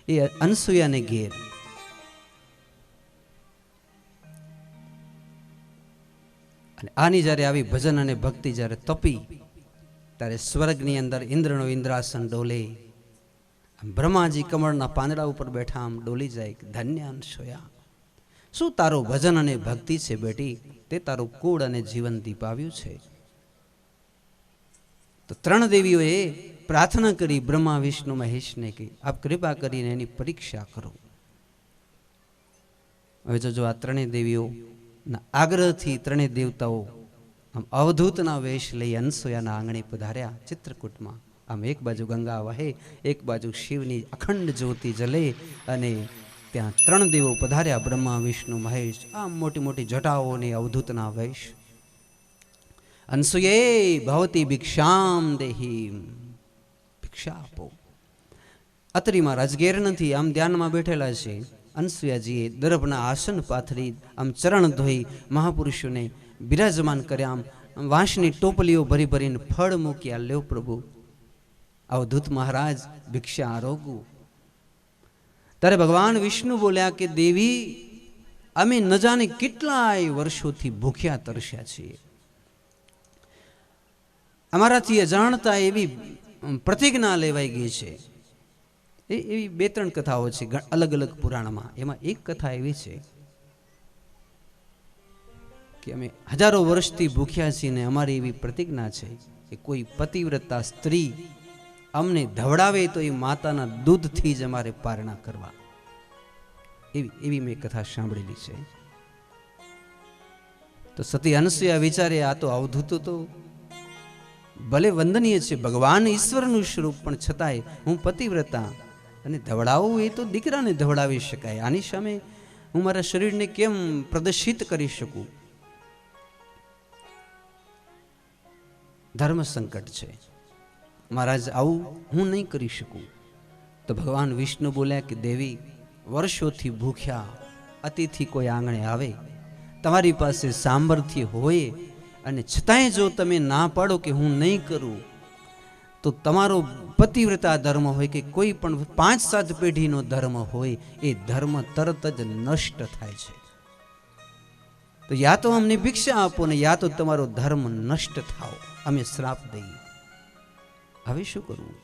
એ અનસૂયાને ઘેર અને આની જ્યારે આવી ભજન અને ભક્તિ જ્યારે તપી, ત્યારે સ્વર્ગની અંદર ઇન્દ્રનો ઇન્દ્રાસન ડોલે, બ્રહ્માજી કમળના પાંદડા ઉપર બેઠા આમ ડોલી જાય. ધન્ય અનસૂયા, શું તારું ભજન અને ભક્તિ છે બેટી, તે તારું કુળ અને જીવન દીપાવ્યું છે. તો ત્રણ દેવીઓએ પ્રાર્થના કરી બ્રહ્મા, વિષ્ણુ, મહેશને કે આપ કૃપા કરીને એની પરીક્ષા કરો. હવે જો આ ત્રણેય દેવીઓના આગ્રહથી ત્રણેય દેવતાઓ આમ અવધૂતના વેશ લઈ અનસૂયાના આંગણે પધાર્યા ચિત્રકૂટમાં. આમ એક બાજુ ગંગા વહે, એક બાજુ શિવની અખંડ જ્યોતિ જલે અને ત્યાં ત્રણ દેવો પધાર્યા, બ્રહ્મા, વિષ્ણુ, મહેશ. આમ મોટી મોટી જટાઓને અવધૂતના વેશ. અનસૂયે ભવતી ભિક્ષામ દેહી, ભિક્ષા આપો. અત્રીમાં રાજગેર નથી, આમ ધ્યાનમાં બેઠેલા છે. અનસૂયાજીએ દર્ભના આસન પાથરી આમ ચરણ ધોઈ મહાપુરુષોને બિરાજમાન કર્યા. આમ વાંસની ટોપલીઓ ભરી ભરીને ફળ મૂક્યા. લ્યો પ્રભુ, અવધૂત મહારાજ ભિક્ષા આરોગું. ત્યારે ભગવાન વિષ્ણુ બોલ્યા કે દેવી, અમે ન જાણે કેટલાય વર્ષોથી ભૂખ્યા તરસ્યા છીએ. અમારાથી અજાણતા એવી પ્રતિજ્ઞા લેવાઈ ગઈ છે. એવી બે ત્રણ કથાઓ છે અલગ અલગ પુરાણમાં. એમાં એક કથા એવી છે કે અમે હજારો વર્ષથી ભૂખ્યા છીએ ને અમારી એવી પ્રતિજ્ઞા છે કે કોઈ પતિવ્રતા સ્ત્રી અમને ધવડાવે તો એ માતાના દૂધથી જ અમારે પારણા કરવા. એવી મેં કથા સાંભળેલી છે. તો સતી અનસૂયા વિચારે, આ તો અવધૂતો તો ભલે વંદનીય છે, ભગવાન ઈશ્વરનું સ્વરૂપ, પણ છતાંય હું પતિવ્રતા અને ધવડાવું એ તો દીકરાને ધવડાવી શકાય, આની સામે હું મારા શરીરને કેમ પ્રદર્શિત કરી શકું? ધર્મ સંકટ છે મહારાજ, આવું હું નહીં કરી શકું. તો ભગવાન વિષ્ણુ બોલ્યા કે દેવી, વર્ષોથી ભૂખ્યા અતિથિ કોઈ આંગણે આવે, તમારી પાસે સામર્થ્ય હોય અને છતાંય જો તમે ના પાડો કે હું નહીં કરું, તો તમારો પતિવ્રતા ધર્મ હોય કે કોઈ પણ 5-7 પેઢીનો ધર્મ હોય, એ ધર્મ તરત જ નષ્ટ થાય છે. તો યા તો અમને ભિક્ષા આપો ને યા તો તમારો ધર્મ નષ્ટ થાઓ, અમે શ્રાપ દઈએ. હવે શું કરવું?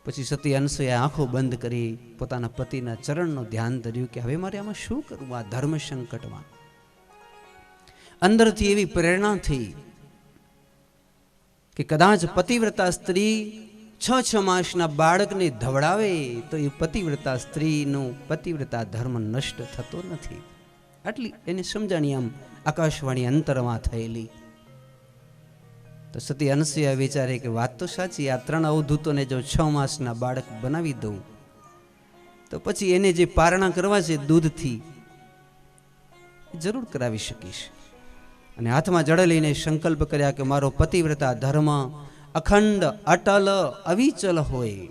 પછી સતી અનસૂયા આંખો બંધ કરી પોતાના પતિના ચરણનું ધ્યાન ધર્યું કે હવે મારે આમાં શું કરવું આ ધર્મ સંકટમાં. અંદરથી એવી પ્રેરણા થઈ કે કદાચ પતિવ્રતા સ્ત્રી 6 માસના બાળકને ધવડાવે તો એ પતિવ્રતા સ્ત્રીનો પતિવ્રતા ધર્મ નષ્ટ થતો નથી. આટલી એને સમજાણી આમ આકાશવાણી અંતરમાં થયેલી. તો સતી અનસૂયા વિચારે કે વાત તો સાચી, આ 3 અવધૂતોને જો 6 માસના બાળક બનાવી દઉં તો પછી એને જે પારણા કરવા છે દૂધથી જરૂર કરાવી શકીશ. અને હાથમાં જળ લઈને સંકલ્પ કર્યા કે મારો પતિવ્રતા ધર્મ અખંડ, અટલ, અવિચલ હોય.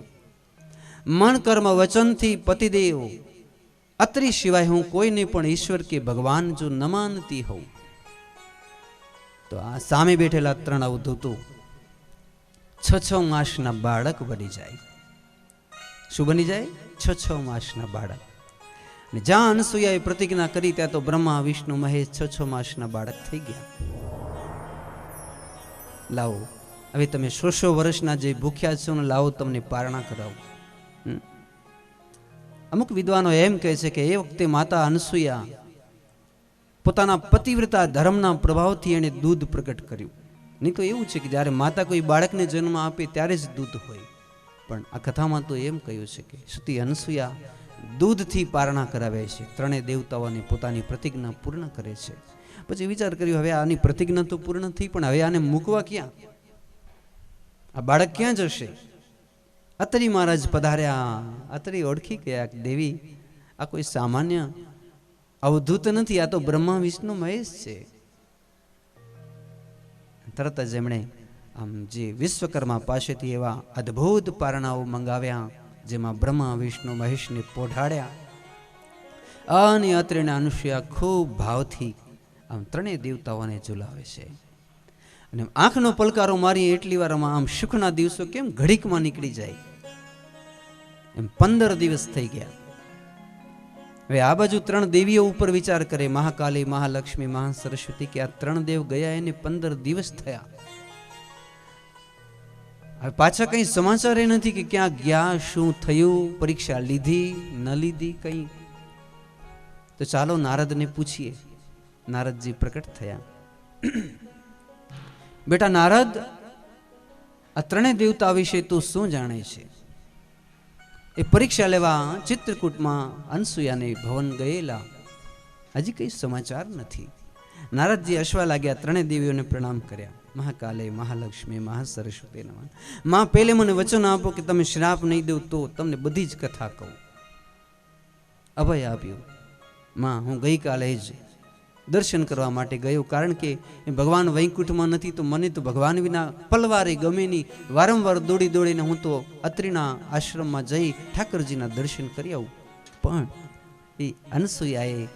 મન, કર્મ, વચનથી પતિદેવ અત્રિ સિવાય હું કોઈને પણ ઈશ્વર કે ભગવાન જો ન માનતી હોઉં, તો આ સામે બેઠેલા 3 અવધૂતો 6 માસના બાળક બની જાય. શું બની જાય? 6 માસના બાળક. અને જ્યાં અનસૂયાએ પ્રતિજ્ઞા કરી ત્યાં તો બ્રહ્મા, વિષ્ણુ, મહેશ 6 માસના બાળક થઈ ગયા. લાવો હવે તમે 100 વર્ષના જે ભૂખ્યા છો ને, લાવો તમને પારણા કરાવો. અમુક વિદ્વાનો એમ કહે છે કે એ વખતે માતા અનસુયા પોતાના પતિવ્રતા ધર્મના પ્રભાવથી એણે દૂધ પ્રગટ કર્યું. નહીં તો એવું છે કે જ્યારે માતા કોઈ બાળકને જન્મ આપે ત્યારે જ દૂધ હોય, પણ આ કથામાં તો એમ કહ્યું છે કે સતી અનસુયા દૂધથી પારણા કરાવે છે, ત્રણેય દેવતાઓને પોતાની પ્રતિજ્ઞા પૂર્ણ કરે છે. પછી વિચાર કર્યો હવે આની પ્રતિજ્ઞા તો પૂર્ણ થઈ, પણ હવે આને મૂકવા ક્યાં? આ બાળક ક્યાં જશે? અત્રી મહારાજ પધાર્યા. અત્રી ઓળખી ગયા દેવી આ કોઈ સામાન્ય અવધૂત નથી, આ તો બ્રહ્મા વિષ્ણુ મહેશ છે. તરત જ એમણે આમ જે વિશ્વકર્મા પાસેથી એવા અદ્ભુત પારણાઓ મંગાવ્યા, જેમાં બ્રહ્મા વિષ્ણુ મહેશને પોઢાડ્યા. અને અત્રેને અનુસૂયા ખૂબ ભાવથી આમ ત્રણેય દેવતાઓને ઝુલાવે છે. અને આંખનો પલકારો મારી એટલી વારમાં આમ સુખના દિવસો કેમ ઘડીકમાં નીકળી જાય એમ 15 દિવસ થઈ ગયા. હવે આ બાજુ ત્રણ દેવીઓ ઉપર વિચાર કરે, મહાકાલી, મહાલક્ષ્મી, મહાસરસ્વતી, કે આ ત્રણ દેવ ગયા એને 15 દિવસ થયા. હવે પાછા કઈ સમાચાર નથી કે ક્યાં ગયા, શું થયું, પરીક્ષા લીધી ન લીધી કઈ. તો ચાલો નારદને પૂછીએ. નારદજી પ્રકટ થયા. બેટા નારદ, આ ત્રણેય દેવતા વિશે તું શું જાણે છે? એ પરીક્ષા લેવા ચિત્રકૂટમાં અનસુયાને ભવન ગયેલા, હજી કઈ સમાચાર નથી. નારદજી હસવા લાગ્યા, ત્રણેય દેવીઓને પ્રણામ કર્યા. મહાકાલે, મહાલક્ષ્મી, મહાસરસ્વતી નમઃ. માં પહેલે મને વચન આપો કે તમે શ્રાપ નહીં દો તો તમને બધી જ કથા કહું. અભય આપ્યું. માં હું ગઈકાલે જ દર્શન કરવા માટે ગયો, કારણ કે ભગવાન વૈકુંઠમાં નથી તો મને તો ભગવાન વિના પલવારે ગમે નહીં. વારંવાર દોડી દોડીને હું તો અત્રિના આશ્રમમાં જઈ ઠાકરજીના દર્શન કરી આવું. પણ એ અનસુયાએ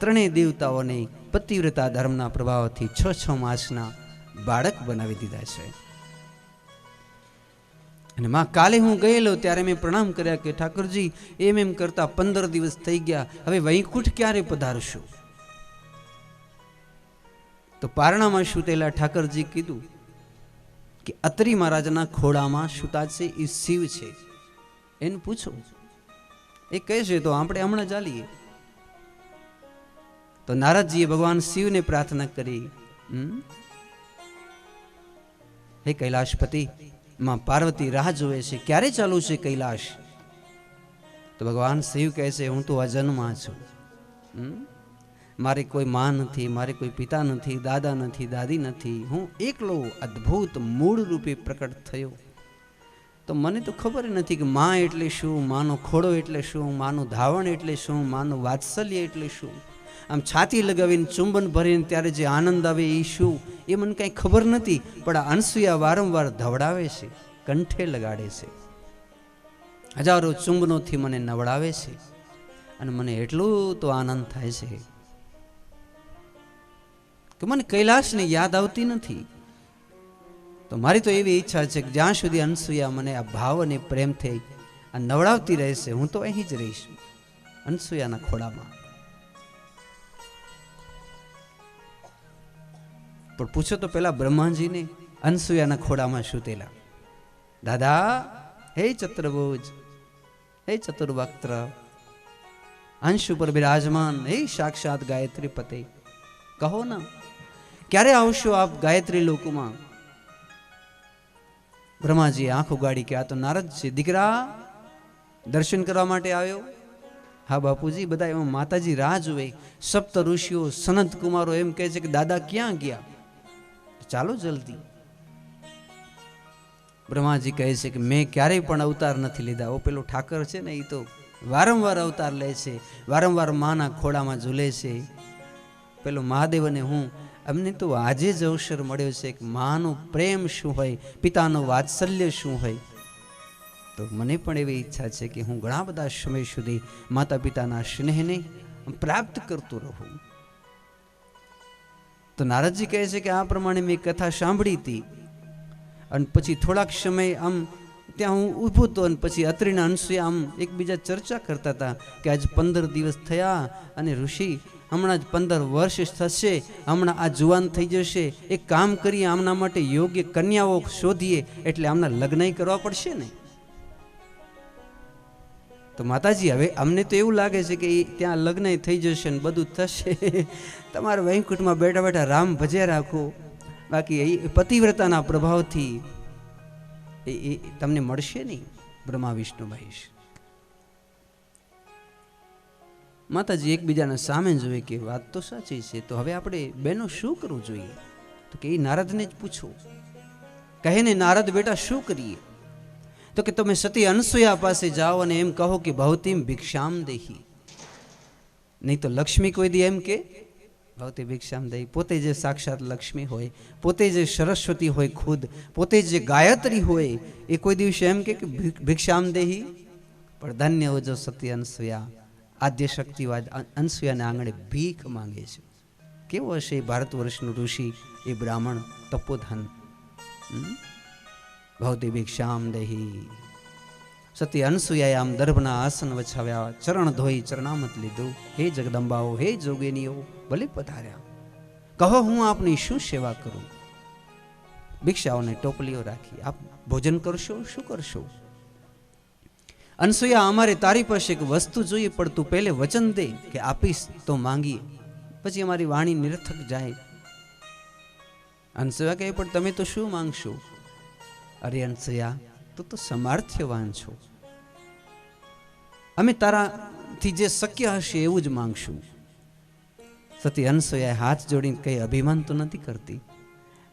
ત્રણેય દેવતાઓને પતિવ્રતા ધર્મના પ્રભાવથી 6 માસના બાળક બનાવી દીધા છે. અને માં કાલે હું ગયેલો ત્યારે મેં પ્રણામ કર્યા કે ઠાકરજી એમ કરતા 15 દિવસ થઈ ગયા, હવે વૈકુંઠ ક્યારે પધારશું? તો પારણામાં સૂતેલા ઠાકરજી કીધું કે અત્રી મહારાજના ખોળામાં સૂતા છે એ શિવ છે, એને પૂછો. એ કહે છે તો આપણે હમણાં ચાલીએ. તો નારદજીએ ભગવાન શિવને પ્રાર્થના કરી, હે કૈલાશપતિ, માં પાર્વતી રાહ જોવે છે, ક્યારે ચાલુ છે કૈલાશ? તો ભગવાન શિવ કહે છે હું તો અજન્મા છું, મારે કોઈ માં નથી, મારે કોઈ પિતા નથી, દાદા નથી, દાદી નથી, હું એકલો અદ્ભુત મૂળ રૂપે પ્રકટ થયો. તો મને તો ખબર નથી કે માં એટલે શું, માનો ખોડો એટલે શું, માનું ધાવણ એટલે શું, માનું વાત્સલ્ય એટલે શું, આમ છાતી લગાવીને ચુંબન ભરીને ત્યારે જે આનંદ આવે એ શું, એ મને કાંઈ ખબર નથી. પણ આ અનસુયા વારંવાર ધવડાવે છે, કંઠે લગાડે છે, હજારો ચુંબનોથી મને નવડાવે છે, અને મને એટલું તો આનંદ થાય છે કે મને કૈલાશની યાદ આવતી નથી. તો મારી તો એવી ઈચ્છા છે કે જ્યાં સુધી અનસુયા મને આ ભાવ અને પ્રેમથી આ નવડાવતી રહેશે, હું તો અહીં જ રહીશ, અનસુયાના ખોળામાં. પણ પૂછો તો પેલા બ્રહ્માજીને અનસુયાના ખોળામાં સૂતેલા. દાદા, હે ચતુર્ભુજ, હે ચતુર્વક્ત્ર, અંશ ઉપર બિરાજમાન, હે સાક્ષાત ગાયત્રી પતે, કહો ના ક્યારે આવશો આપ ગાયત્રી લોકમાં? બ્રહ્માજીએ આંખ ઉગાડી કે આ તો નારદ છે. દીકરા, દર્શન કરવા માટે આવ્યો? હા બાપુજી. બધા એમાં માતાજી રાહ જોવે. સપ્ત ઋષિઓ, સનત કુમારો એમ કહે છે કે દાદા ક્યાં ગયા, ચાલો જલ્દી. બ્રહ્માજી કહે છે કે મેં ક્યારેય પણ અવતાર નથી લીધા. ઓ પેલો ઠાકર છે ને, એ તો વારંવાર અવતાર લે છે, વારંવાર માના ખોળામાં ઝૂલે છે. પેલો મહાદેવ અને હું, અમને તો આજે જ અવસર મળ્યો છે કે માનો પ્રેમ શું હોય, પિતાનો વાત્સલ્ય શું હોય. તો મને પણ એવી ઈચ્છા છે કે હું ઘણા બધા સમય સુધી માતા પિતાના સ્નેહને પ્રાપ્ત કરતો રહું. તો નારદજી કહે છે કે આ પ્રમાણે મેં કથા સાંભળી હતી, અને પછી થોડાક સમય આમ ત્યાં હું ઊભો હતો, અને પછી અત્રિના અનસુયા આમ એકબીજા ચર્ચા કરતા હતા કે આજ 15 દિવસ થયા, અને ઋષિ હમણાં જ 15 વર્ષ થશે, હમણાં આ જુવાન થઈ જશે, એક કામ કરીએ, આમના માટે યોગ્ય કન્યાઓ શોધીએ, એટલે આમના લગ્ન કરવા પડશે ને. તો માતાજી હવે અમને તો એવું લાગે છે કે ત્યાં લગ્ન થઈ જશે ને બધું થશે, તમારે વૈકુંઠમાં બેઠા બેઠા રામ ભજ્યા રાખો, બાકી એ પતિવ્રતાના પ્રભાવથી એ તમને મળશે નહીં બ્રહ્મા વિષ્ણુ મહેશ. માતાજી એકબીજાના સામે જોઈએ કે વાત તો સાચી છે, તો હવે આપણે બેનો શું કરવું જોઈએ? તો કે એ નારદને જ પૂછો. કહે ને નારદ બેટા શું કરીએ? તો કે તમે સતી અનસૂયા પાસે જાઓ અને એમ કહો કે ભવતીમ ભિક્ષામ દેહી. નહીં તો લક્ષ્મી કોઈ દી એમ કે ભવતી ભિક્ષામ દેહી. પોતે જે સાક્ષાત લક્ષ્મી હોય, પોતે જે સરસ્વતી હોય, ખુદ પોતે જે ગાયત્રી હોય, એ કોઈ દિવસે એમ કે ભિક્ષામ દેહી? પણ ધન્ય હો જો સતી અનસૂયા, આદ્ય શક્તિવાદ અનસૂયાને આંગણે ભીખ માંગે છે. કેવો હશે એ ભારત વર્ષનું ઋષિ, એ બ્રાહ્મણ તપોધન. ભવતી ભિક્ષામ દેહી. સતી અનસૂયાએ આમ દર્ભના આસન વછાવ્યા, ચરણ ધોઈ ચરણામત લીધું. હે જગદંબાઓ, હે જોગીનીઓ, ભલે પધાર્યા, કહો હું આપની શું સેવા કરું? ભિક્ષાઓને ટોપલીઓ રાખી, આપ ભોજન કરશો? શું કરશો? અનસૂયા, અમારે તારી પાસે એક વસ્તુ જોઈએ, પણ તું પહેલે વચન દે કે આપીશ તો માંગીએ, પછી અમારી વાણી નિરર્થક જાય. અનસૂયા કહે પણ તમે તો શું માંગશો? અરે અનસૂયા, તું તો સામર્થ્યવાન છો, અમે તારાથી જે શક્ય હશે એવું જ માંગશું. સતી અનસૂયાએ હાથ જોડીને કઈ અભિમાન તો નથી કરતી,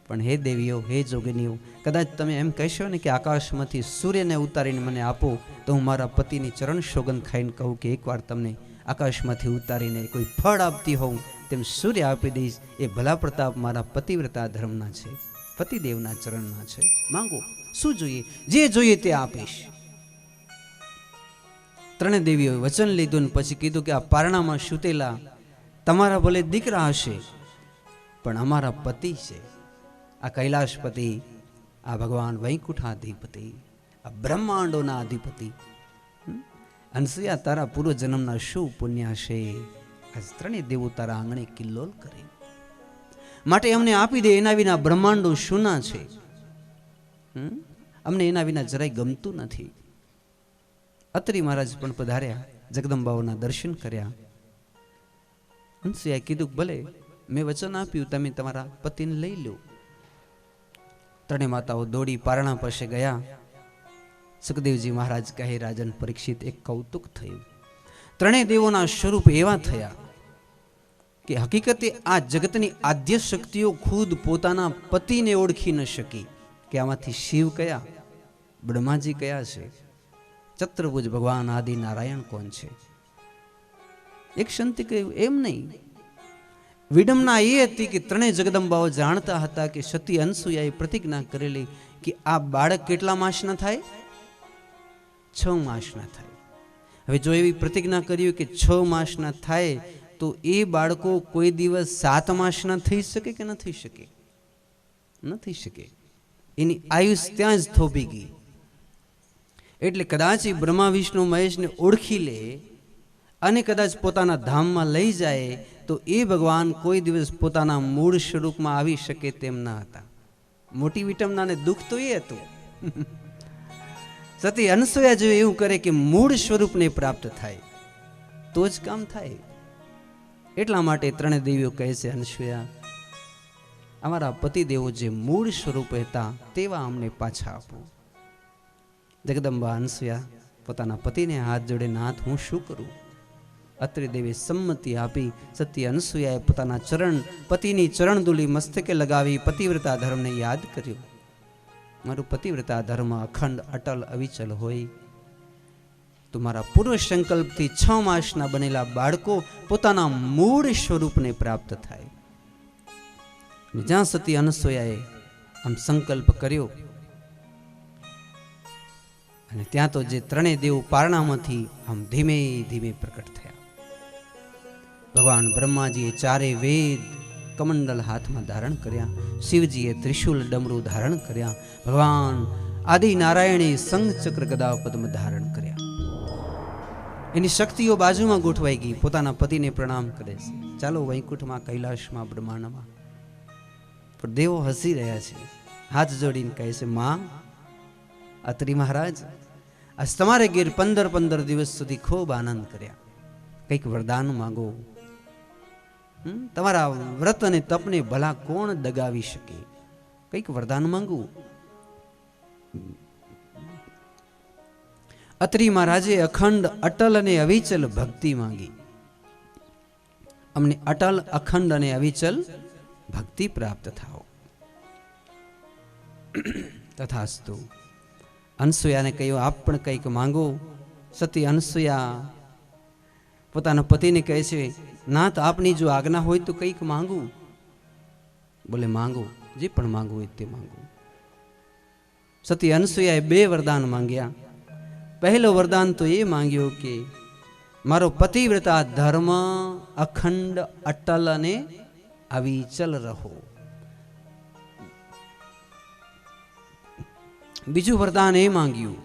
પણ હે દેવીઓ, હે જોગીનીઓ, કદાચ તમે એમ કહેશો ને કે આકાશમાંથી સૂર્યને ઉતારીને મને આપો, તો હું મારા પતિની ચરણ સોગંદ ખાઈને કહું કે એકવાર તમને આકાશમાંથી ઉતારીને કોઈ ફળ આપતી હોઉં તેમ સૂર્ય આપી દઈશ. એ ભલા પ્રતાપ મારા પતિવ્રતા ધર્મના છે, પતિદેવના ચરણના છે. માંગો, શું જોઈએ? જે જોઈએ તે આપીશ. ત્રણે દેવીઓએ વચન લીધું ને પછી કીધું કે આ પારણામાં સૂતેલા તમારા ભલે દીકરા હશે, પણ અમારા પતિ છે, આ કૈલાશપતિ, આ ભગવાન વૈકુંઠાધિપતિ, આ બ્રહ્માંડોના અધિપતિ. અનસૂયા, તારા પૂર્વ જન્મના શું પુણ્ય હશે, આજ ત્રણેય દેવો તારા આંગણે કિલ્લોલ કરે, માટે અમને આપી દે. એના વિના બ્રહ્માંડો શુના છે, અમને એના વિના જરાય ગમતું નથી. અત્રી મહારાજ પણ પધાર્યા, જગદંબાઓના દર્શન કર્યા. અનસૂયાએ કીધું ભલે, મેં વચન આપ્યું, તમે તમારા પતિને લઈ લો. ત્રણે માતાઓ દોડી પારણા પાસે ગયા. સુખદેવજી મહારાજ કહે, રાજન પરીક્ષિત, એક કૌતુક થયું. ત્રણેય દેવોના સ્વરૂપ એવા થયા કે હકીકતે આ જગતની આદ્ય શક્તિઓ ખુદ પોતાના પતિને ઓળખી ન શકી કે આમાંથી શિવ કયા, બ્રહ્માજી કયા છે, ચતુર્ભુજ ભગવાન આદિ નારાયણ કોણ છે. એક સંતે કહ્યું એમ નહીં, વિડંબના એ હતી કે ત્રણેય જગદંબાઓ જાણતા હતા કે સતી અનસૂયાએ પ્રતિજ્ઞા કરેલી કે આ બાળક કેટલા માસના થાય? 6 માસના થાય. હવે જો એવી પ્રતિજ્ઞા કર્યું કે 6 માસના થાય, તો એ બાળકો કોઈ દિવસ 7 માસના થઈ શકે કે ન થઈ શકે? ન થઈ શકે. એની આયુષ ત્યાં જ થોભી ગઈ. એટલે કદાચ એ બ્રહ્મા વિષ્ણુ મહેશને ઓળખી લે અને કદાચ પોતાના ધામમાં લઈ જાય, તો એ ભગવાન કોઈ દિવસ પોતાના મૂળ સ્વરૂપમાં આવી શકે તેમ ન હતા. મોટી વિટમનાને દુઃખ તો એ હતું. સતી અનસૂયા જો એવું કરે કે મૂળ સ્વરૂપને પ્રાપ્ત થાય તો જ કામ થાય. એટલા માટે ત્રણે દેવીઓ કહે છે, અનસૂયા, અમારા પતિદેવો જે મૂળ સ્વરૂપ હતા તેવા અમને પાછા આપો. જગદંબા અનસૂયા પોતાના પતિને હાથ જોડે, નાથ હું શું કરું? અત્રિ દેવી સંમતિ આપી. સતી અનસૂયાએ પોતાના ચરણ, પતિની ચરણધૂલી મસ્તકે લગાવી પતિવ્રતા ધર્મને યાદ કર્યો. મારું પતિવ્રતા ધર્મ અખંડ અટલ અવિચલ હોય તો મારા પૂર્વ સંકલ્પથી 6 માસના બનેલા બાળકો પોતાના મૂળ સ્વરૂપને પ્રાપ્ત થાય. જ્યાં સતી અનસૂયાએ આમ સંકલ્પ કર્યો અને ત્યાં તો જે ત્રણેય દેવ પારણામાંથી આમ ધીમે ધીમે પ્રકટ થયા. ભગવાન બ્રહ્માજીએ 4 વેદ કમંડલ હાથમાં ધારણ કર્યા, શિવજીએ ત્રિશુલ ડમરૂ ધારણ કર્યા, ભગવાન આદિ નારાયણે શંખ ચક્ર ગદા પદ્મ ધારણ કર્યા. એની શક્તિઓ બાજુમાં ગોઠવાઈ ગઈ. પોતાના પતિને પ્રણામ કરે છે, ચાલો વૈકુંઠમાં, કૈલાશમાં, બ્રહ્માંડમાં. પણ દેવો હસી રહ્યા છે, હાથ જોડીને કહે છે, માં, અત્રિ મહારાજ, આજ તમારે ઘેર 15 દિવસ સુધી ખૂબ આનંદ કર્યા. કંઈક વરદાન માંગો. તમારા વ્રત અને તપને ભલા કોણ દગાવી શકે? કંઈક વરદાન માંગવું. અત્રિ મહારાજે અખંડ અટલ અને અવિચલ ભક્તિ માંગી. અમને અટલ અખંડ અને અવિચલ ભક્તિ પ્રાપ્ત થાઓ. તથાસ્તુ. અનસૂયાને કહ્યું, આપ પણ કંઈક માંગો. સતી અનસૂયા પોતાના પતિને કહે છે, નાથ આપની જો આજ્ઞા હોય તો કંઈક માંગું. બોલે માંગો, જે પણ માંગવું હોય તે માંગો. સતી અનસૂયાએ 2 વરદાન માંગ્યા. પહેલો વરદાન તો એ માંગ્યો કે મારો પતિવ્રતા ધર્મ અખંડ અટલ અને અવિચલ રહો. બીજું વરદાન એ માંગ્યું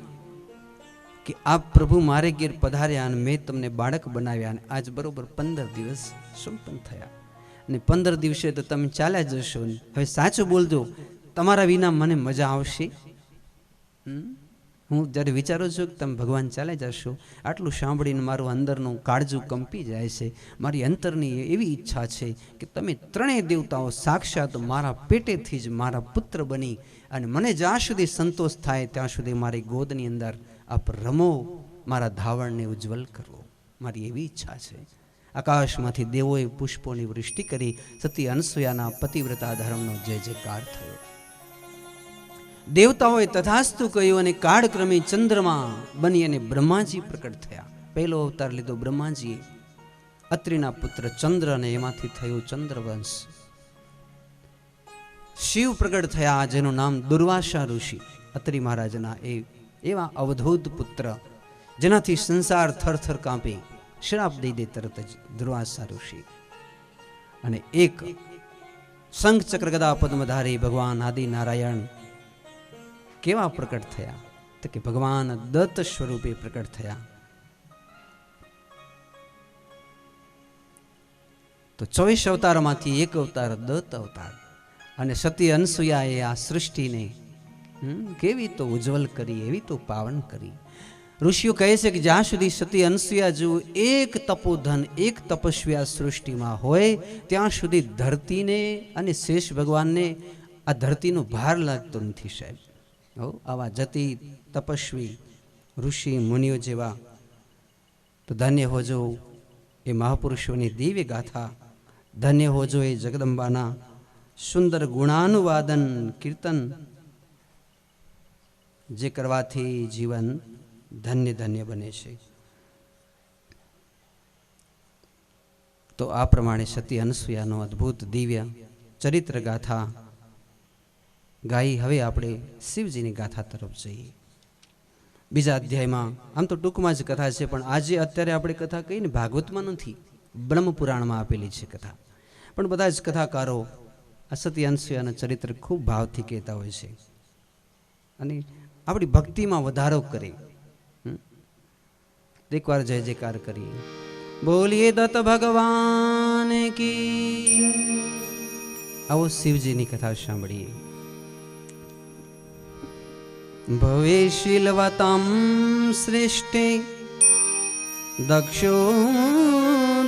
કે આપ પ્રભુ મારે ઘેર પધાર્યા અને મેં તમને બાળક બનાવ્યા અને આજ બરોબર 15 દિવસ સંપન્ન થયા અને 15 દિવસે તો તમે ચાલ્યા જશો. હવે સાચું બોલજો, તમારા વિના મને મજા આવશે? હું જ્યારે વિચારું છું કે તમે ભગવાન ચાલ્યા જશો, આટલું સાંભળીને મારું અંદરનું કાળજું કંપી જાય છે. મારી અંતરની એવી ઈચ્છા છે કે તમે ત્રણેય દેવતાઓ સાક્ષાત મારા પેટેથી જ મારા પુત્ર બની અને મને જ્યાં સુધી સંતોષ થાય ત્યાં સુધી મારી ગોદની અંદર આપ રમો, મારા ધાવણને ઉજ્જવલ કરો. મારી એવી ઈચ્છા છે. આકાશમાંથી દેવોએ પુષ્પોની વૃષ્ટિ કરી. સતી અનસૂયાના પતિવ્રતા ધર્મનો જય જયકાર થયો. દેવતાઓએ તથાસ્તુ કહ્યું અને કાળક્રમે ચંદ્રમાં બની અને બ્રહ્માજી પ્રકટ થયા. પહેલો અવતાર લીધો બ્રહ્માજીએ. અત્રિના પુત્ર ચંદ્ર અને એમાંથી થયું ચંદ્રવંશ. શિવ પ્રગટ થયા, જેનું નામ દુર્વાસા ઋષિ. અત્રિ મહારાજના એવા અવધૂત પુત્ર જેનાથી સંસાર થરથર કાંપે, શ્રાપ દઈ દે તરત જ દુર્વાસા ઋષિ. અને એક શંખ ચક્ર ગદા પદ્મધારી ભગવાન આદિ નારાયણ કેવા પ્રકટ થયા? તો કે ભગવાન દત્ત સ્વરૂપે પ્રકટ થયા. તો 24 અવતારમાંથી એક અવતાર દત્ત અવતાર. અને સતી અનસૂયાએ આ સૃષ્ટિને કેવી તો ઉજ્જવલ કરી, એવી તો પાવન કરી. ઋષિઓ કહે છે કે જ્યાં સુધી સતી અનસૂયા જેવું એક તપોધન, એક તપસ્વી આ સૃષ્ટિમાં હોય ત્યાં સુધી ધરતીને અને શેષ ભગવાનને આ ધરતીનો ભાર લાગતો નથી સાહેબ. આવા જતી તપસ્વી ઋષિ મુનિઓ જેવા તો ધન્ય હોજો એ મહાપુરુષોની દિવ્ય ગાથા, ધન્ય હોજો એ જગદંબાના સુંદર ગુણાનુવાદન કીર્તન, જે કરવાથી જીવન ધન્ય ધન્ય બને છે. તો આ પ્રમાણે સતી અનસૂયાનો અદ્ભુત દિવ્ય ચરિત્ર ગાથા ગાઈ. હવે આપણે શિવજીની ગાથા તરફ જઈએ. બીજા અધ્યાયમાં આમ તો ટૂંકમાં જ કથા છે, પણ આજે અત્યારે આપણે કથા કહીને ભાગવતમાં નથી, બ્રહ્મપુરાણમાં આપેલી છે કથા. પણ બધા જ કથાકારો આ સતી અનસૂયાના ચરિત્ર ખૂબ ભાવથી કહેતા હોય છે અને આપણી ભક્તિમાં વધારો કરે. એકવાર જય જયકાર કરીએ. બોલીએ દત્ત ભગવાન કી. આવો શિવજીની કથા સાંભળીએ. ભવે શીલવતમ શ્રેષ્ઠે દક્ષો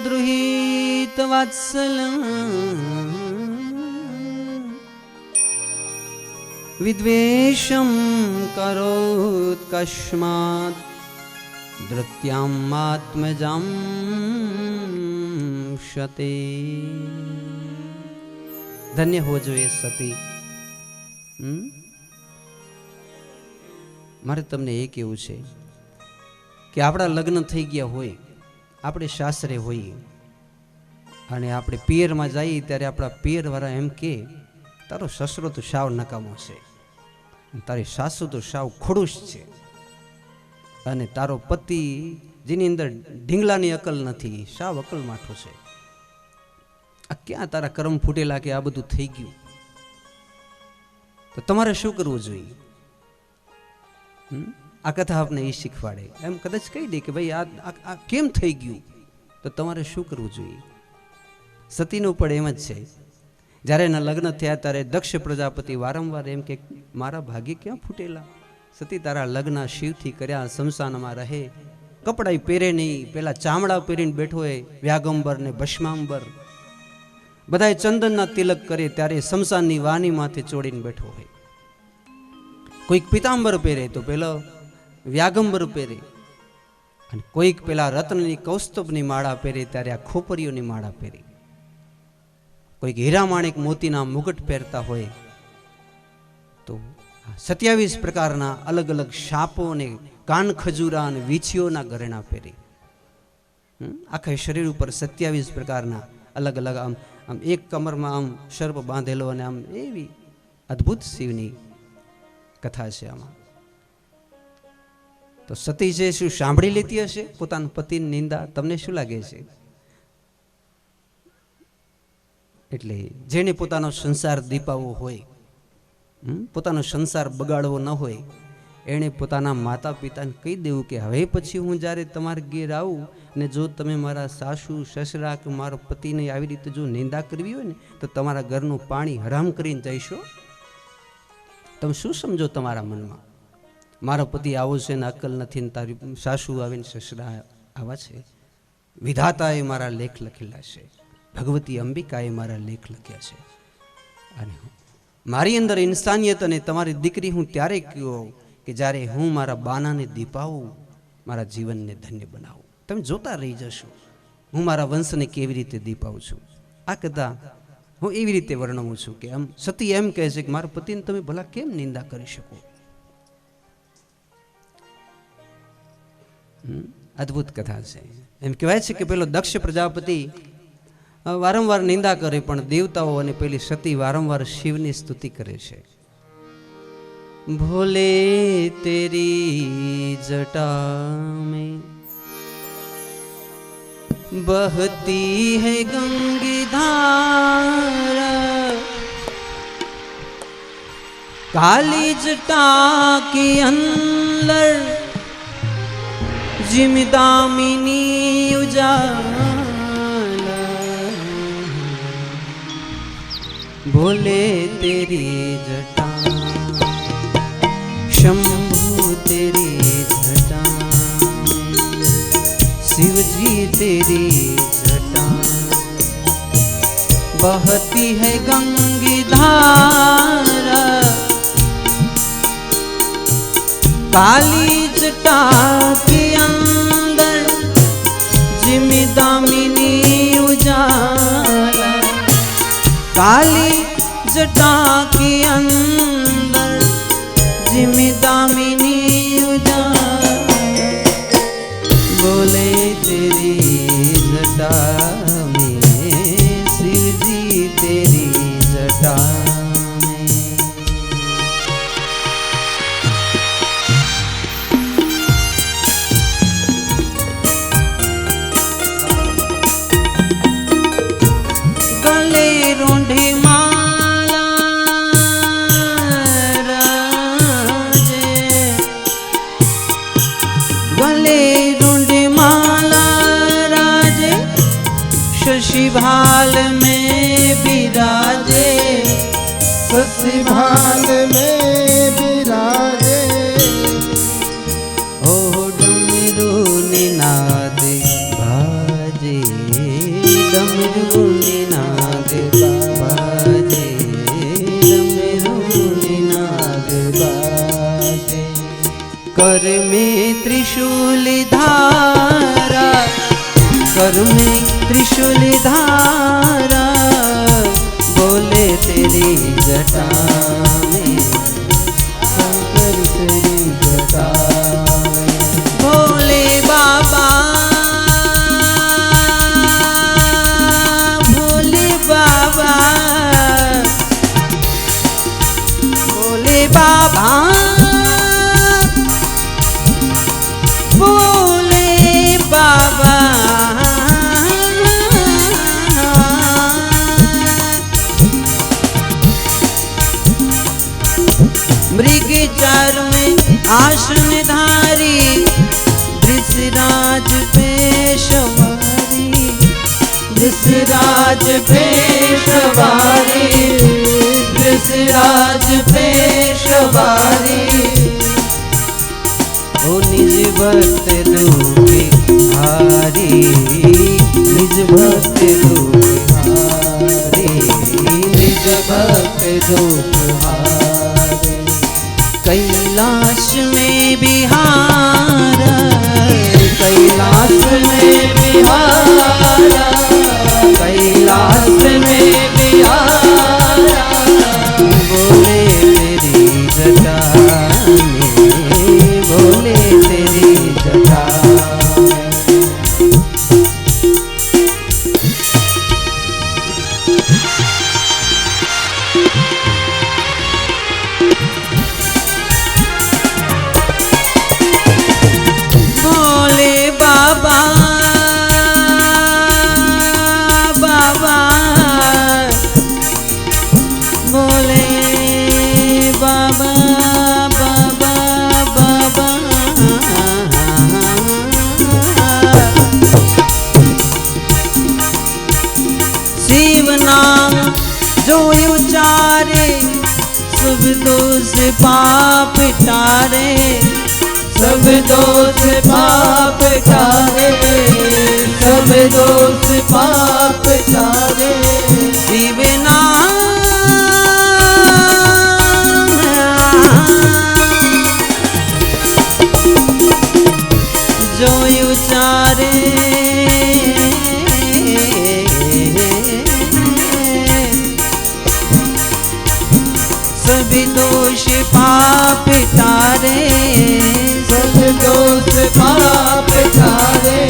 દ્રુહિત વત્સલ વિદ્વેષમ કરોત કસ્માત ધૃત્યામાત્મજામ શતે. ધન્ય હો જોઈએ સતી. મારે તમને એ કહેવું છે કે આપણા લગ્ન થઈ ગયા હોય, આપણે સાસરે હોઈએ અને આપણે પિયરમાં જઈએ ત્યારે આપણા પિયરવાળા એમ કે તારો સસરો તો સાવ નકામો છે, તારી સાસુ તો સાવ ખડૂસ છે, અને તારો પતિ જેની અંદર ઢીંગલાની અકલ નથી, સાવ અકલ માઠો છે. આ ક્યાં તારા કર્મ ફૂટેલા કે આ બધું થઈ ગયું? તો તમારે શું કરવું જોઈએ? આ કથા આપને એ શીખવાડે. એમ કદાચ કહી દે કે ભાઈ આ કેમ થઈ ગયું, તો તમારે શું કરવું જોઈએ? સતીનું પણ એમ જ છે. જ્યારે એના લગ્ન થયા ત્યારે દક્ષ પ્રજાપતિ વારંવાર એમ કે મારા ભાગ્ય ક્યાં ફૂટેલા, સતી તારા લગ્ન શિવથી કર્યા, શમશાનમાં રહે, કપડાં પહેરે નહીં, પેલા ચામડા પહેરીને બેઠો હોય, વ્યાગંબર ને ભસ્માંબર, બધાય ચંદનના તિલક કરે ત્યારે શમશાનની વાની માથે ચોડીને બેઠો હોય. કોઈક પિતાંબર પહેરે તો પેલો વ્યાગંબર પહેરે, અને કોઈક પેલા રત્નની કૌસ્તુભની માળા પહેરે ત્યારે આ ખોપરીઓની માળા પહેરે, કોઈક હીરા માણેક મોતીના મુગટ પહેરતા હોય, તો 27 પ્રકારના અલગ અલગ શાપો અને કાન ખજૂરા અને વીછીઓના ઘરેણા પહેરે. આખા શરીર ઉપર 27 પ્રકારના અલગ અલગ આમ આમ એક કમરમાં આમ સર્પ બાંધેલો, અને આમ એવી અદ્ભુત શિવની કથા છે આમાં. તો સતી છે શું સાંભળી લેતી હશે પોતાના પતિની નિંદા? તમને શું લાગે છે? એટલે જેને પોતાનો સંસાર દીપાવવો હોય, પોતાનો સંસાર બગાડવો ન હોય, એણે પોતાના માતા પિતાને કહી દેવું કે હવે પછી હું જ્યારે તમારા ઘેર આવું ને જો તમે મારા સાસુ સસરા કે મારો પતિને આવી રીતે જો નિંદા કરવી હોય ને તો તમારા ઘરનું પાણી હરામ કરીને જઈશો. તમે શું સમજો તમારા મનમાં? મારો પતિ આવો છે ને અક્કલ નથી ને તારી સાસુ આવીને સસરા આવા છે. વિધાતાએ મારા લેખ લખેલા છે, ભગવતી અંબિકાએ મારા લેખ લખ્યા છે, અને મારી અંદર ઇન્સાનિયત અને તમારી દીકરી હું ત્યારે કહ્યું કે જ્યારે હું મારા બાનાને દીપાવું, મારા જીવનને ધન્ય બનાવું. તમે જોતા રહી જશો હું મારા વંશને કેવી રીતે દીપાવું છું. આ કથા હું એવી રીતે વર્ણવું છું કે આમ સતી એમ કહે છે કે મારા પતિને તમે ભલા કેમ નિંદા કરી શકો. અદ્ભુત કથા છે. એમ કહેવાય છે કે પેલો દક્ષ પ્રજાપતિ વારંવાર નિંદા કરે, પણ દેવતાઓ અને પેલી સતી વારંવાર શિવની સ્તુતિ કરે છે. ભોલે તેરી જટા મેં બહતી હૈ ગંગી ધારા, કાલી જટા કે અંદર जिम दामिनी उजाला, भोले तेरी जटा शंभु तेरी जटा, शिवजी तेरी जटा बहती है गंगी धारा, काली जटा के अंदर जिमी दामिनी उजाला, काली जटा के अंदर जिमी दामिनी उजाला, बोले तेरी जटा में शिवजी तेरी जटा शशि भाल में विराजे, शशि भाल में विराजे, ओ डमरू निनाद बाजे, डमरू निनाद बाजे, डमरू निनाद बाजे, कर में त्रिशूल धारा, कर में त्रिशूल धारा, बोले तेरी जटा में शंकर तेरी जटा में, भोले बाबा भोले बाबा भोले बाबा भोले बाबा, मृग चार में आसन धारी, वृषराज पे सवारी, वृषराज पे सवारी, वृषराज पे सवारी, निज भक्त दुखे हारी, निज भक्त दुखे हारी, निज भक्त दुख हारे। कैलाश में बिहार, कैलाश में बिहारा, कैलाश में बिहारा, बोले तेरी जटा में, बोले तेरी जटा में। बोले बाबा बाबा, बोले बाबा बाबा बाबा। शिव नाम जो उचारे, सब दोष पाप टारे, सब दोष पाप टारे, सब दोष पाप टारे। शिव नाम जो उचारे, सभी दोष पाप तारे, सब दोष पाप टारे,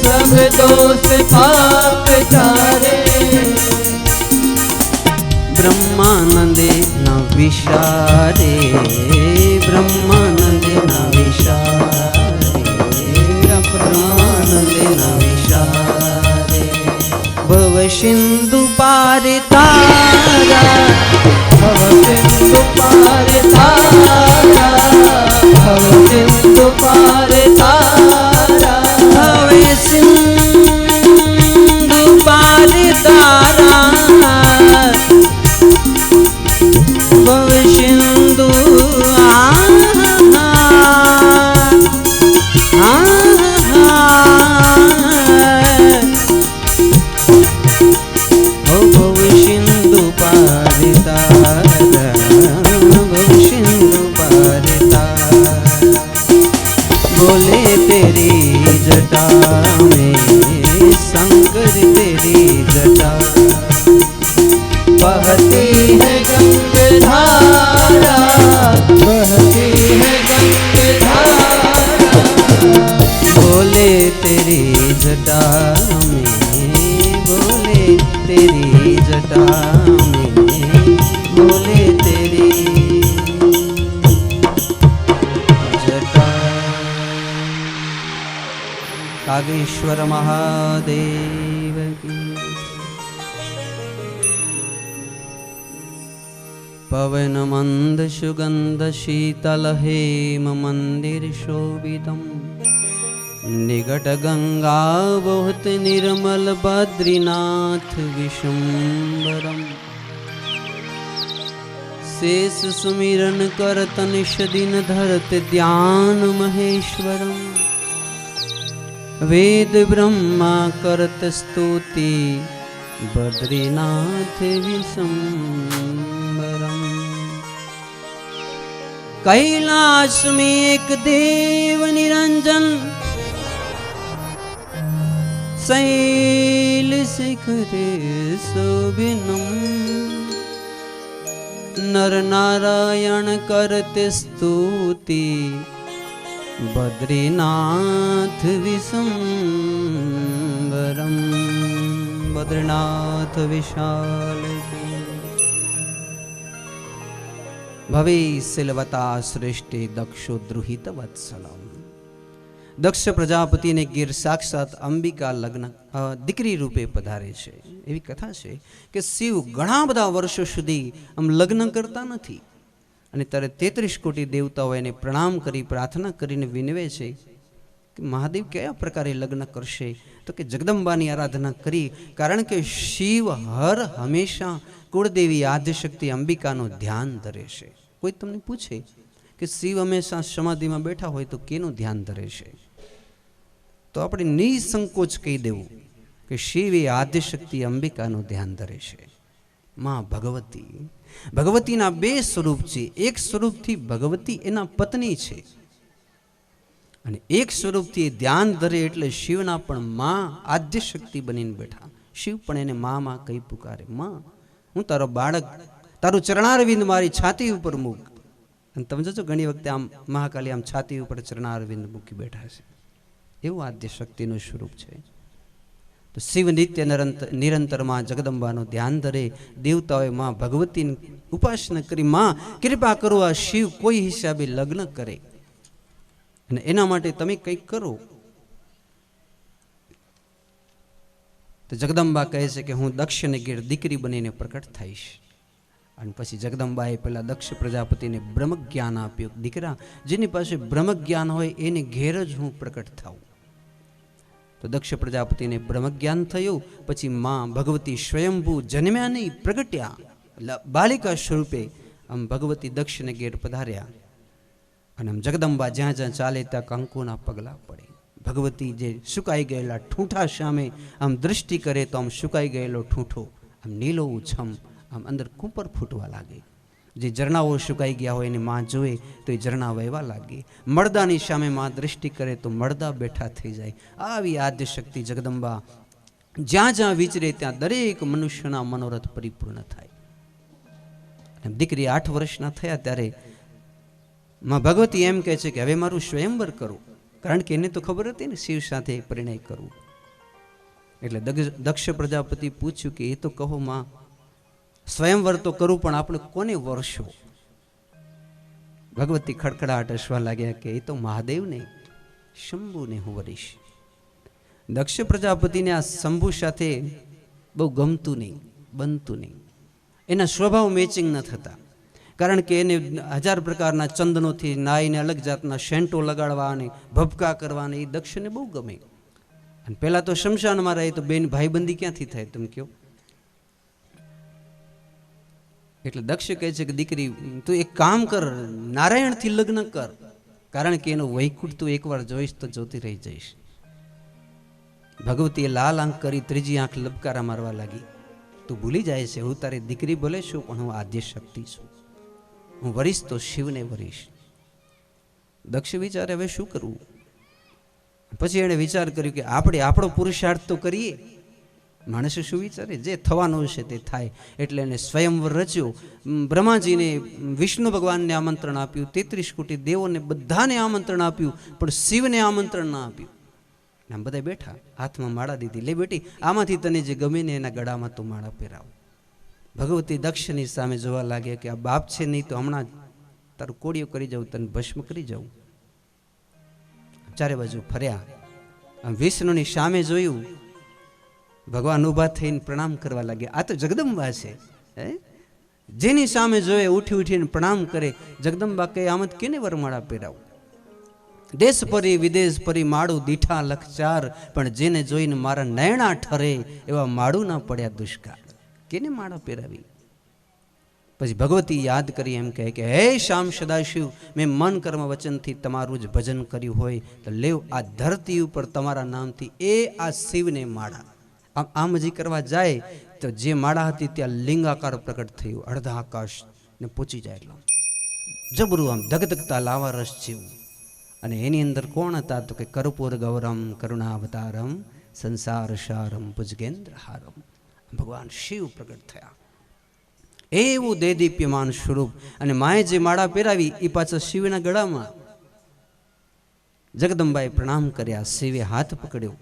सब दोष पाप टारे। ब्रह्मानंदे न विशारे, ब्रह्मानंदे न विशारे, ब्रह्मानंदे न विशारे। भव सिंधु पार तारा, भव सिंधु पार तारा, भव सिंधु पार तारा, भव सिंधु पार तारा, भव सिंधु भव सिंधु पार तारा, भव सिंधु पार तारा। बोले तेरी जटा में शंकर तेरी जटा, बहती है गंगाधारा, बहती है गंगाधारा। बोले तेरी जटा में, बोले तेरी जटा में, बोले तेरी जटा। कागेश्वर महादेव की। पवन मंद सुगंध शीतल हेम मंदिर शोभितम्, निकट गंगा बहुत निर्मल बद्रीनाथ विशंबरम्। शेष सुमिरन करत निश दिन धरत ध्यान महेश्वरम्। वेद ब्रह्मा करत स्तुति बद्रीनाथ विशंबरम्। कैलाश में एक देव निरंजन, शैल शिखर शोभिनम्। नर नारायण करते स्तुति बद्रीनाथ विशंबरम्। बद्रीनाथ विशाल भवे सिलवता सृष्टि दक्षो द्रुहित वत्सलम। दक्ष प्रजापति ने गीर साक्षात अंबिका लग्न દીકરી રૂપે પધારે છે। એવી કથા છે કે શિવ ઘણા બધા વર્ષો સુધી આમ લગ્ન કરતા નથી અને ત્યારે 33 કોટી દેવતાઓ એને પ્રણામ કરી પ્રાર્થના કરીને વિનવે છે કે મહાદેવ કયા પ્રકારે લગ્ન કરશે, તો કે જગદંબાની આરાધના કરી, કારણ કે શિવ હર હંમેશા કુળદેવી આદ્યશક્તિ અંબિકાનું ધ્યાન ધરે છે। કોઈ તમને પૂછે કે શિવ હંમેશા સમાધિમાં બેઠા હોય તો કેનું ધ્યાન ધરે છે? તો આપણે નિસંકોચ કહી દેવું કે શિવ એ આદ્યશક્તિ અંબિકાનું ધ્યાન ધરે છે. માં ભગવતી, ભગવતીના બે સ્વરૂપ છે. એક સ્વરૂપથી ભગવતી એના પત્ની છે અને એક સ્વરૂપથી એ ધ્યાન ધરે એટલે શિવના પણ માં આદ્યશક્તિ બનીને બેઠા. શિવ પણ એને માં કઈ પુકારે, માં હું તારો બાળક, તારું ચરણારવિંદ મારી છાતી ઉપર મૂક. અને તમે જોજો ઘણી વખતે આમ મહાકાલી આમ છાતી ઉપર ચરણારવિંદ મૂકી બેઠા છે. એવું આદ્યશક્તિનું સ્વરૂપ છે. તો શિવ નિત્ય નિરંતરમાં જગદંબાનું ધ્યાન ધરે. દેવતાઓએ માં ભગવતીની ઉપાસના કરી, માં કૃપા કરો આ શિવ કોઈ હિસાબે લગ્ન કરે અને એના માટે તમે કંઈક કરો. તો જગદંબા કહે છે કે હું દક્ષને ઘેર દીકરી બનીને પ્રકટ થઈશ. અને પછી જગદંબાએ પેલા દક્ષ પ્રજાપતિને બ્રહ્મ જ્ઞાન આપ્યું. દીકરા, જેની પાસે બ્રહ્મ જ્ઞાન હોય એની ઘેર જ હું પ્રકટ થાઉં. તો દક્ષ પ્રજાપતિને બ્રહ્મ જ્ઞાન થયું. પછી માં ભગવતી સ્વયંભૂ જન્મ્યા નહીં, પ્રગટ્યા બાલિકા સ્વરૂપે. આમ ભગવતી દક્ષને ઘેર પધાર્યા અને આમ જગદંબા જ્યાં જ્યાં ચાલે ત્યાં કંકુના પગલા પડે. ભગવતી જે સુકાઈ ગયેલા ઠૂંઠા સામે આમ દૃષ્ટિ કરે તો આમ સુકાઈ ગયેલો ઠૂંઠો આમ નીલો ઉછમ આમ અંદર કુંપર ફૂટવા લાગે. જે ઝરણાઓ સુકાઈ ગયા હોય એની માં જોવે તો એ ઝરણા વહેવા લાગે. મળદાની સામે માં દૃષ્ટિ કરે તો મળદા બેઠા થઈ જાય. આવી આદ્યશક્તિ જગદંબા જ્યાં જ્યાં વિચરે ત્યાં દરેક મનુષ્યના મનોરથ પરિપૂર્ણ થાય. દીકરી 8 વર્ષના થયા ત્યારે માં ભગવતી એમ કહે છે કે હવે મારું સ્વયંવર કરું. કારણ કે એને તો ખબર હતી ને શિવ સાથે પરિણય કરવું. એટલે દક્ષ પ્રજાપતિ પૂછ્યું કે એ તો કહો માં, સ્વયંવર તો કરું પણ આપણે કોને વરસો? ભગવતી ખડખડાટ હસવા લાગ્યા કે એ તો મહાદેવને, શંભુને હું વરીશ. દક્ષ પ્રજાપતિને આ શંભુ સાથે બહુ ગમતું નહીં, બનતું નહીં. એના સ્વભાવ મેચિંગ ન થતા. કારણ કે એને 1000 પ્રકારના ચંદનોથી નાઈને અલગ જાતના સેન્ટો લગાડવા અને ભભકા કરવાને એ દક્ષને બહુ ગમે. અને પહેલાં તો શમશાનમાં રહે તો બેન ભાઈબંધી ક્યાંથી થાય તમે કહો? એટલે દક્ષ કહે છે કે દીકરી તું એક કામ કર, નારાયણથી લગ્ન કર. કારણ કે એનો વૈકુંઠ તું એકવાર જોઈશ તો જોતી રહી જઈશ. ભગવતીએ લાલ આંખ કરી, ત્રીજી આંખ લબકારા મારવા લાગી. તું ભૂલી જાય છે હું તારી દીકરી ભલે છું પણ હું આદ્ય શક્તિ છું. હું વરીશ તો શિવને વરીશ. દક્ષ વિચારે હવે શું કરવું. પછી એણે વિચાર કર્યું કે આપણે આપણો પુરુષાર્થ તો કરીએ. માણસે શું વિચારે, જે થવાનું છે તે થાય. એટલે એને સ્વયંવર રચ્યો. બ્રહ્માજીને, વિષ્ણુ ભગવાનને આમંત્રણ આપ્યું, 33 કોટી દેવોને બધાને આમંત્રણ આપ્યું, પણ શિવને આમંત્રણ ના આપ્યું. આમ બધા બેઠા, હાથમાં માળા દીધી, લે બેટી આમાંથી તને જે ગમે ને એના ગળામાં તું માળા પહેરાવ. ભગવતી દક્ષની સામે જોવા લાગે કે આ બાપ છે નહીં તો હમણાં તારું કોડિયો કરી જાઉં, તને ભસ્મ કરી જાઉં. ચારે બાજુ ફર્યા, આમ વિષ્ણુની સામે જોયું. ભગવાન ઊભા થઈને પ્રણામ કરવા લાગ્યા. આ તો જગદંબા છે, જેની સામે જોયે ઉઠી ઉઠીને પ્રણામ કરે. જગદંબા કહે આમ કેને વરમાળા પહેરાવું? દેશ પરી વિદેશ પરી માળું દીઠા લખ 4, પણ જેને જોઈને મારા નયણા ઠરે એવા માળું ના પડ્યા દુષ્કાળ. કેને માળા પહેરાવી? પછી ભગવતી યાદ કરી એમ કહે કે હે શ્યામ સદાશિવ, મેં મન કર્મ વચનથી તમારું જ ભજન કર્યું હોય તો લેવ આ ધરતી ઉપર તમારા નામથી એ આ શિવને માળા. આમ હજી કરવા જાય તો જે માળા હતી ત્યાં લિંગાકાર પ્રકટ થયું, અડધા આકાશ ને પૂછી જાય એટલો જબરું આમ ધગધગતા લાવા રસ જેવું. અને એની અંદર કોણ હતા તો કે કર્પૂર ગૌરમ કરુણાવતારમ સંસાર સારમ ભુજગેન્દ્ર હારમ. ભગવાન શિવ પ્રગટ થયા. એવું દેદીપ્યમાન સ્વરૂપ. અને માએ જે માળા પહેરાવી એ પાછા શિવના ગળામાં. જગદંબાએ પ્રણામ કર્યા, શિવે હાથ પકડ્યો.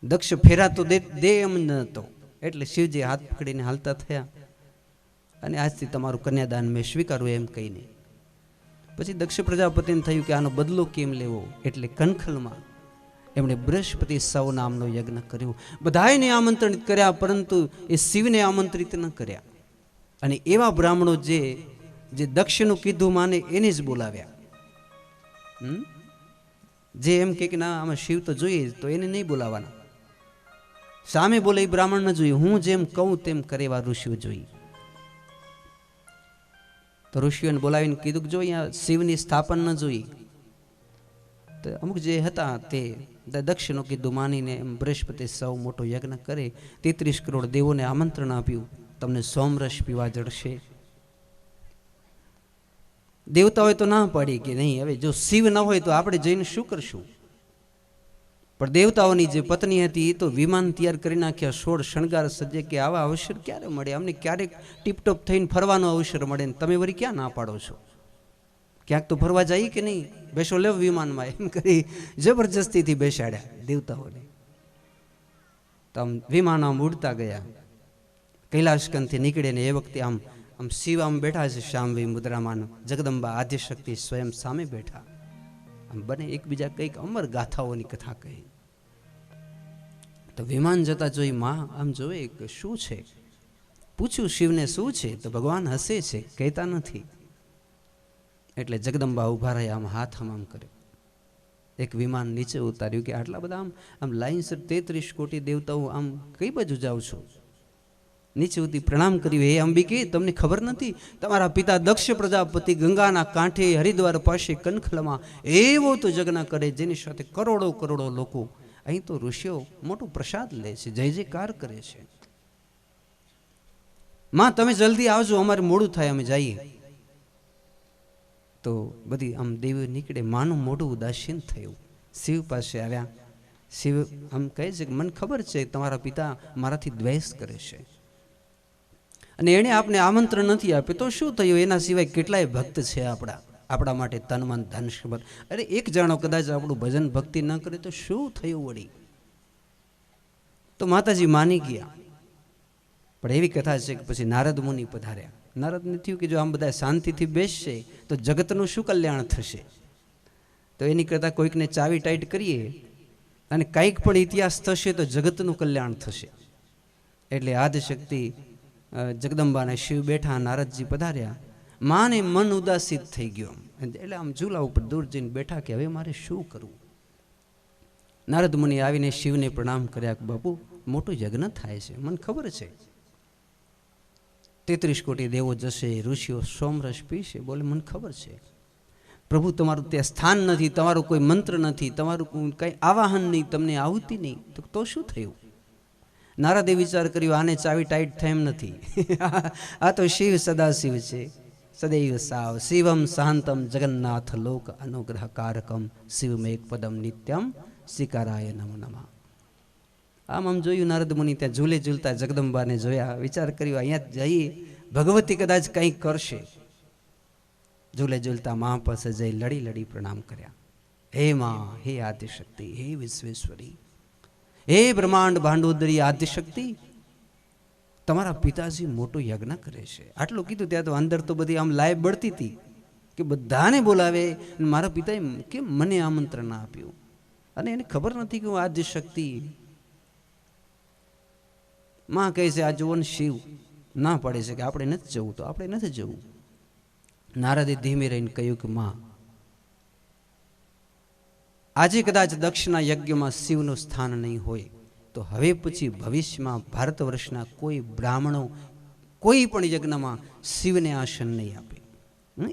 દક્ષ ફેરા તો દે એમ ન હતો, એટલે શિવજી હાથ પકડીને હાલતા થયા. અને આજથી તમારું કન્યાદાન મેં સ્વીકાર્યું એમ કહીને. પછી દક્ષ પ્રજાપતિને થયું કે આનો બદલો કેમ લેવો, એટલે કનખલમાં એમણે બૃહસ્પતિ સૌ નામનો યજ્ઞ કર્યો. બધાને આમંત્રિત કર્યા, પરંતુ એ શિવને આમંત્રિત ન કર્યા. અને એવા બ્રાહ્મણો જે દક્ષનું કીધું માને એને જ બોલાવ્યા. જે એમ કે ના આમાં શિવ તો જોઈએ તો એને નહીં બોલાવાના. સામે બોલે એ બ્રાહ્મણ ન જોઈએ, હું જેમ કહું તેમ કરે એવા ઋષિઓ જોઈએ. તો ઋષિઓને બોલાવીને કીધું કે જો અહીંયા શિવની સ્થાપન ન જોઈ. તો અમુક જે હતા તે દક્ષિણો કીધું માનીને એમ બૃહસ્પતિ સૌ મોટો યજ્ઞ કરે, 33 કરોડ દેવોને આમંત્રણ આપ્યું, તમને સોમરસ પીવા જડશે. દેવતાઓએ તો ના પાડી કે નહીં, હવે જો શિવ ન હોય તો આપણે જઈને શું કરશું. પણ દેવતાઓની જે પત્ની હતી એ તો વિમાન તૈયાર કરી નાખ્યા, 16 શણગાર સજ્જે, કે આવા અવસર ક્યારે મળે, અમને ક્યારેક ટીપટોપ થઈને ફરવાનો અવસર મળે ને તમે વળી ક્યાં ના પાડો છો, ક્યાંક તો ફરવા જઈએ કે નહીં, બેસો લેવ વિમાનમાં, એમ કરી જબરજસ્તીથી બેસાડ્યા દેવતાઓને. તો આમ વિમાન આમ ઉડતા ગયા, કૈલાશકંદથી નીકળે ને એ વખતે આમ આમ શિવ આમ બેઠા છે શામવી મુદ્રામાં, જગદંબા આદ્યશક્તિ સ્વયં સામે બેઠા, આમ બને એકબીજા કંઈક અમર ગાથાઓની કથા કહી. તો વિમાન જતા જોઈ માં આમ જોવે કે શું છે, પૂછ્યું શિવને શું છે, તો ભગવાન હસે છે, કહેતા નથી. એટલે જગદંબા ઊભા રહ્યા, આમ હાથ આમ કર્યો, એક વિમાન નીચે ઉતાર્યું કે આટલા બધા આમ લાઈનસર 33 કોટી દેવતાઓ આમ કઈ બાજુ જાઉં છું. નીચે ઉતરી પ્રણામ કર્યું, હે અંબિકે, તમને ખબર નથી તમારા પિતા દક્ષ પ્રજાપતિ ગંગાના કાંઠે હરિદ્વાર પાસે કનખલમાં એવો તો યજ્ઞ કરે જેની સાથે કરોડો કરોડો લોકો, અહીં તો ઋષિઓ મોટો પ્રસાદ લે છે, જય જયકાર કરે છે. માં તમે જલ્દી આવજો, અમારે મોડું થાય, અમે જઈએ. તો બધી આમ દેવીઓ નીકળે, માનું મોઢું ઉદાસીન થયું. શિવ પાસે આવ્યા, શિવ આમ કહે છે કે મને ખબર છે તમારા પિતા મારાથી દ્વેષ કરે છે અને એણે આપને આમંત્રણ નથી આપ્યું, તો શું થયું, એના સિવાય કેટલાય ભક્ત છે આપણા માટે તન મન ધન શબ્દ. અરે એક જાણો કદાચ આપણું ભજન ભક્તિ ન કરે તો શું થયું વળી. તો માતાજી માની ગયા. પણ એવી કથા છે કે પછી નારદ મુનિ પધાર્યા. નારદને થયું કે જો આમ બધા શાંતિથી બેસશે તો જગતનું શું કલ્યાણ થશે, તો એની કરતાં કોઈકને ચાવી ટાઈટ કરીએ અને કંઈક પણ ઇતિહાસ થશે તો જગતનું કલ્યાણ થશે. એટલે આદિશક્તિ જગદંબાને શિવ બેઠા, નારદજી પધાર્યા, માને મન ઉદાસિત થઈ ગયો. એટલે આમ ઝૂલા ઉપર દૂર જઈને બેઠા કે હવે મારે શું કરવું. નારદ મુનિ આવીને શિવને પ્રણામ કર્યા કે બાપુ મોટું યજ્ઞ થાય છે, મને ખબર છે 33 કોટી દેવો જશે, ઋષિઓ સોમરસ પીશે, બોલે મને ખબર છે પ્રભુ તમારું ત્યાં સ્થાન નથી, તમારું કોઈ મંત્ર નથી, તમારું કંઈ આવાહન નહીં, તમને આહુતિ નહીં, તો શું થયું. નારદે વિચાર કર્યો આને ચાવી ટાઈટ થાય એમ નથી, આ તો શિવ સદા શિવ છે, સદૈવ સાવ શિવમ શાંતમ જગન્નાથ લોક અનુગ્રહ કારકમ શિવમેક પદમ નિત્યમ શિકારાય નમો નમઃ. આમ જોયું નારદ મુનિ ત્યાં ઝૂલે ઝૂલતા જગદંબાને જોયા, વિચાર કર્યો અહીંયા જઈ ભગવતી કદાચ કંઈક કરશે. ઝૂલે ઝૂલતા મા પાસે જઈ લડી પ્રણામ કર્યા. હે માં, હે આદ્યશક્તિ, હે વિશ્વેશ્વરી, હે બ્રહ્માંડ ભાંડોદરી આદ્યશક્તિ, તમારા પિતાજી મોટો યજ્ઞ કરે છે. આટલું કીધું ત્યાં તો અંદર તો બધી આમ લાય બળતી હતી કે બધાને બોલાવે, મારા પિતાએ કેમ મને આમંત્રણ આપ્યું અને એને ખબર નથી કે હું આદ્યશક્તિ. માં કહે છે આ જુઓ ને શિવ ના પાડે છે કે આપણે નથી જવું, તો આપણે નથી જવું. નારદે ધીમે રહીને કહ્યું કે માં, આજે કદાચ દક્ષના યજ્ઞમાં શિવનું સ્થાન નહીં હોય તો હવે પછી ભવિષ્યમાં ભારત વર્ષના કોઈ બ્રાહ્મણો કોઈ પણ યજ્ઞમાં શિવને આસન નહીં આપે.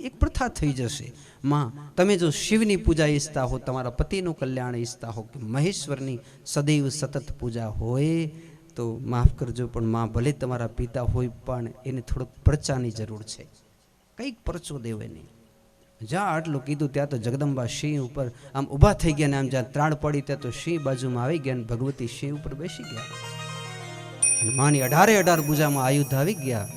એક પ્રથા થઈ જશે. માં તમે જો શિવની પૂજા ઈચ્છતા હો, તમારા પતિનું કલ્યાણ ઈચ્છતા હો, કે મહેશ્વરની સદૈવ સતત પૂજા હોય તો માફ કરજો, પણ માં ભલે તમારા પિતા હોય પણ એને થોડોક પરચાની જરૂર છે, કંઈક પરચો દેવે નહીં. જ્યાં આટલું કીધું ત્યાં તો જગદંબા સિંહ ઉપર આમ ઊભા થઈ ગયા ને આમ જ્યાં ત્રાણ પડી ત્યાં તો સિંહ બાજુમાં આવી ગયા ને ભગવતી સિંહ ઉપર બેસી ગયા અને માની 18 ભુજામાં આયુધ આવી ગયા.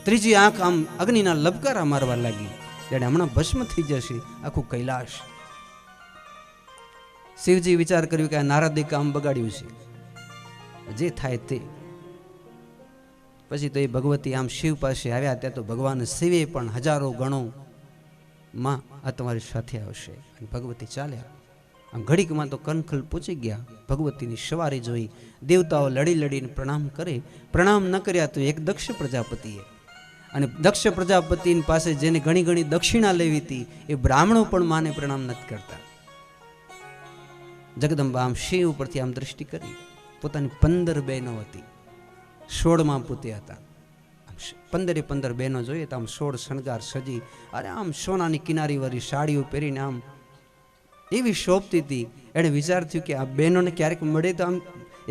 ત્રીજી આંખ આમ અગ્નિના લબકારા મારવા લાગી, જાણે હમણાં ભસ્મ થઈ જશે આખું કૈલાશ. શિવજી વિચાર કર્યું કે આ નારદે કામ બગાડ્યું છે, જે થાય તે. પછી તો એ ભગવતી આમ શિવ પાસે આવ્યા ત્યાં તો ભગવાન શિવે પણ હજારો ગણો માં આ તમારી સાથે આવશે. અને ભગવતી ચાલ્યા. આમ ઘડીકમાં તો કનખલ પહોંચી ગયા. ભગવતીની સવારી જોઈ દેવતાઓ લડીને પ્રણામ કરે. પ્રણામ ન કર્યા તો એક દક્ષ પ્રજાપતિએ, અને દક્ષ પ્રજાપતિની પાસે જેને ઘણી દક્ષિણા લેવી હતી એ બ્રાહ્મણો પણ માને પ્રણામ નથી કરતા. જગદંબા આમ શિવ ઉપરથી આમ દ્રષ્ટિ કરી. પોતાની 15 બહેનો હતી, 16માં પોતે હતા. 15 બહેનો જોઈએ તો આમ 16 શણગાર સજી, અરે આમ સોનાની કિનારીવાળી સાડીઓ પહેરીને આમ એવી શોભતી હતી. એણે વિચાર થયું કે આ બહેનોને ક્યારેક મળે તો આમ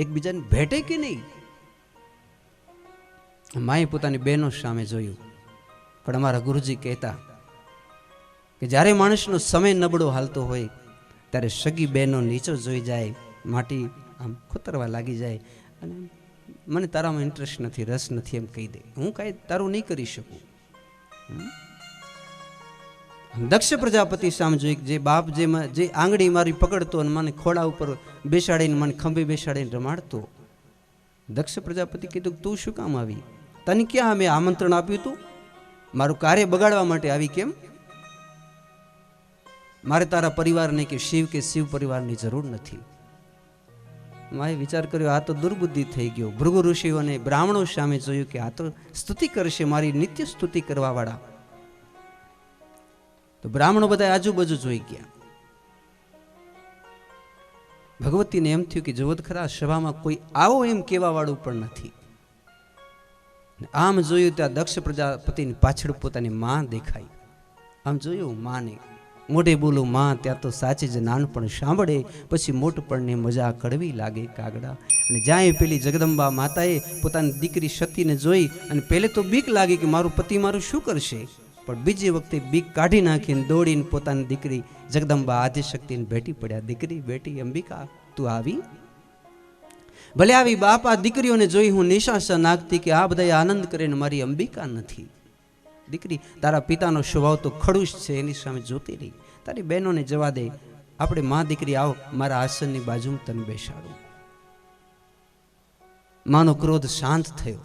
એકબીજાને ભેટે કે નહીં. માએ પોતાની બહેનો સામે જોયું. પણ અમારા ગુરુજી કહેતા કે જ્યારે માણસનો સમય નબળો હાલતો હોય ત્યારે સગી બહેનો નીચો જોઈ જાય, માટી આમ ખોતરવા લાગી જાય અને મને તારામાં ઇન્ટરેસ્ટ નથી, રસ નથી એમ કહી દે. હું કાંઈ તારું નહીં કરી શકું. દક્ષ પ્રજાપતિ સામે જોઈ, જે બાપ જે આંગળી મારી પકડતો અને મને ખોળા ઉપર બેસાડીને મને ખંભે બેસાડીને રમાડતો. દક્ષ પ્રજાપતિ કીધું તું શું કામ આવી? તને ક્યાં અમે આમંત્રણ આપ્યું હતું? મારું કાર્ય બગાડવા માટે આવી કેમ? મારે તારા પરિવારને કે શિવ પરિવારની જરૂર નથી. માએ વિચાર કર્યો આ તો દુર્બુદ્ધિ થઈ ગયો. ભૃગુ ઋષિઓ અને બ્રાહ્મણો સામે જોયું કે આ તો સ્તુતિ કરશે, મારી નિત્ય સ્તુતિ કરવા વાળા. તો બ્રાહ્મણો બધા આજુબાજુ જોઈ ગયા. ભગવતીને એમ થયું કે જોત ખરા સભામાં કોઈ આવો એમ કહેવા વાળું પણ નથી. આમ જોયું ત્યાં દક્ષ પ્રજાપતિની પાછળ પોતાની માં દેખાઈ. આમ જોયું માને, મોઢે બોલું માં ત્યાં તો સાચી જ નાનપણ સાંભળે, પછી મોટપણને મજા કડવી લાગે કાગડા. અને જ્યાં પેલી જગદંબા માતાએ પોતાની દીકરી સતીને જોઈ અને પહેલે તો બીક લાગી કે મારું પતિ મારું શું કરશે, પણ બીજી વખતે બીક કાઢી નાખીને દોડીને પોતાની દીકરી જગદંબા આદિશક્તિને ભેટી પડ્યા. દીકરી બેટી અંબિકા તું આવી? ભલે આવી બાપ, આ દીકરીઓને જોઈ હું નિશાસા નાખતી કે આ બધા આનંદ કરીને મારી અંબિકા નથી. દીકરી તારા પિતાનો સ્વભાવ તો ખડૂસ છે, એની સામે જોતી રહી. તારી બહેનોને જવા દે, આપણે માં દીકરી આવો મારા આસનની બાજુમાં તને બેસાડું. માનો ક્રોધ શાંત થયો.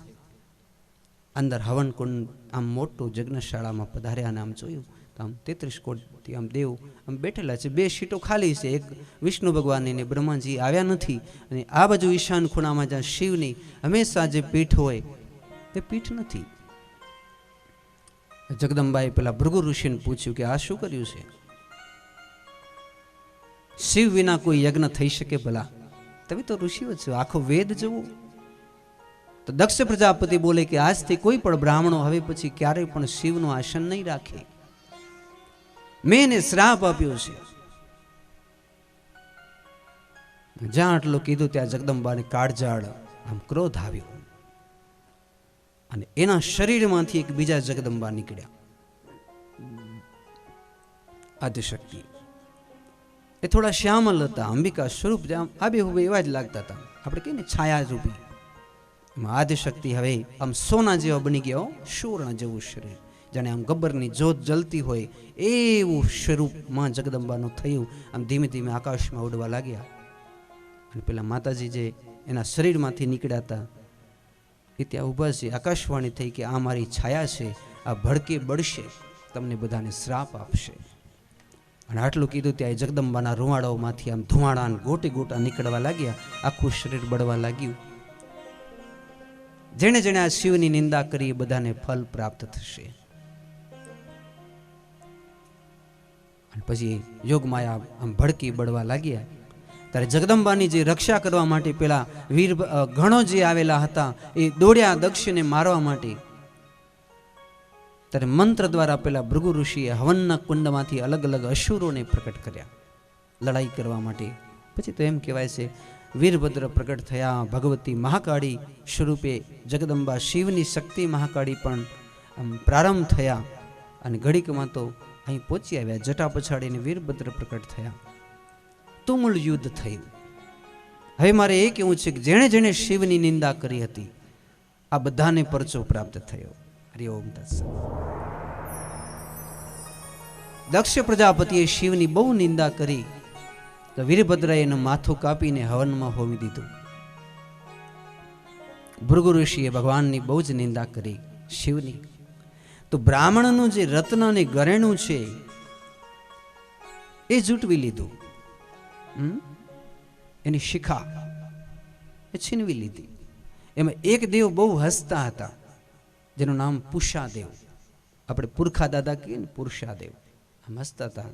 અંદર હવન કુંડ આમ મોટું જગ્નશાળામાં પધાર્યા અને આમ જોયું તો આમ 33 કોટી આમ દેવ આમ બેઠેલા છે. 2 સીટો ખાલી છે. એક વિષ્ણુ ભગવાનની ને બ્રહ્માજી આવ્યા નથી. અને આ બાજુ ઈશાન ખૂણામાં જ્યાં શિવની હંમેશા જે પીઠ હોય તે પીઠ નથી. જગદંબાએ પેલા ભૃગુ ઋષિને પૂછ્યું કે આ શું કર્યું છે? શિવ વિના કોઈ યજ્ઞ થઈ શકે ભલા? તમે તો ઋષિઓ છો, આખો વેદ જુઓ. તો દક્ષ પ્રજાપતિ બોલે કે આજથી કોઈ પણ બ્રાહ્મણો હવે પછી ક્યારેય પણ શિવનું આસન નહીં રાખે. મેં એને શ્રાપ આપ્યો છે. જ્યાં આટલું કીધું ત્યાં જગદંબાને કાળજાળ આમ ક્રોધ આવ્યો અને એના શરીરમાંથી એક બીજા જગદંબા નીકળ્યા, આદિશક્તિ. એ થોડા શ્યામલ હતા, અંબિકા સ્વરૂપ આબે હુબે એવા જ લાગતા હતા. આપણે કહીએ ને છાયા રૂપી. એમાં આદિશક્તિ હવે આમ સોના જેવા બની ગયા, સુવર્ણ જેવું શરીર, જાણે આમ ગબ્બરની જોત જલતી હોય એવું સ્વરૂપમાં જગદંબાનું થયું. આમ ધીમે ધીમે આકાશમાં ઉડવા લાગ્યા. અને પેલા માતાજી જે એના શરીરમાંથી નીકળ્યા હતા એ ત્યાં ઊભા છે. આકાશવાણી થઈ કે આ મારી છાયા છે, આ ભડકે બળશે, તમને બધાને શ્રાપ આપશે. અને આટલું કીધું ત્યાં જગદંબાના રૂવાડાઓમાંથી આમ ધુમાડા ગોટે ગોટા નીકળવા લાગ્યા. આખું શરીર બળવા લાગ્યું. જેણે જેણે આ શિવની નિંદા કરી એ બધાને ફલ પ્રાપ્ત થશે. અને પછી યોગમાયા આમ ભડકી બળવા લાગ્યા. ત્યારે જગદંબાની જે રક્ષા કરવા માટે પેલા વીર ગણો જે આવેલા હતા એ દોડ્યા દક્ષને મારવા માટે. ત્યારે મંત્ર દ્વારા પેલા ભૃગુ ઋષિએ હવનના કુંડમાંથી અલગ અલગ અસુરોને પ્રકટ કર્યા લડાઈ કરવા માટે. પછી તો એમ કહેવાય છે વીરભદ્ર પ્રગટ થયા, ભગવતી મહાકાળી સ્વરૂપે જગદંબા શિવની શક્તિ મહાકાળી પણ પ્રારંભ થયા. અને ઘડીકમાં તો અહીં પહોંચી આવ્યા. જટા પછાડીને વીરભદ્ર પ્રકટ થયા. તુમુલ યુદ્ધ થયું. હવે મારે એ કહેવું છે કે જેણે જેણે શિવની નિંદા કરી હતી આ બધાને પરચો પ્રાપ્ત થયો. હરિ ઓમ તત્સત. દક્ષ પ્રજાપતિએ શિવની બહુ નિંદા કરી તો વીરભદ્રએ એનું માથું કાપીને હવનમાં હોમી દીધું. ભૃગુ ઋષિએ ભગવાનની બહુ જ નિંદા કરી શિવની. તો બ્રાહ્મણનું જે રત્ન અને ઘરેણું છે એ જૂટવી લીધું. એની શિખા એ છીનવી લીધી. એમાં એક દેવ બહુ હસતા હતા જેનું નામ પુષાદેવ. આપણે પુરખા દાદા કહીએ ને, પુરુષાદેવ. આમ હસતા હતા.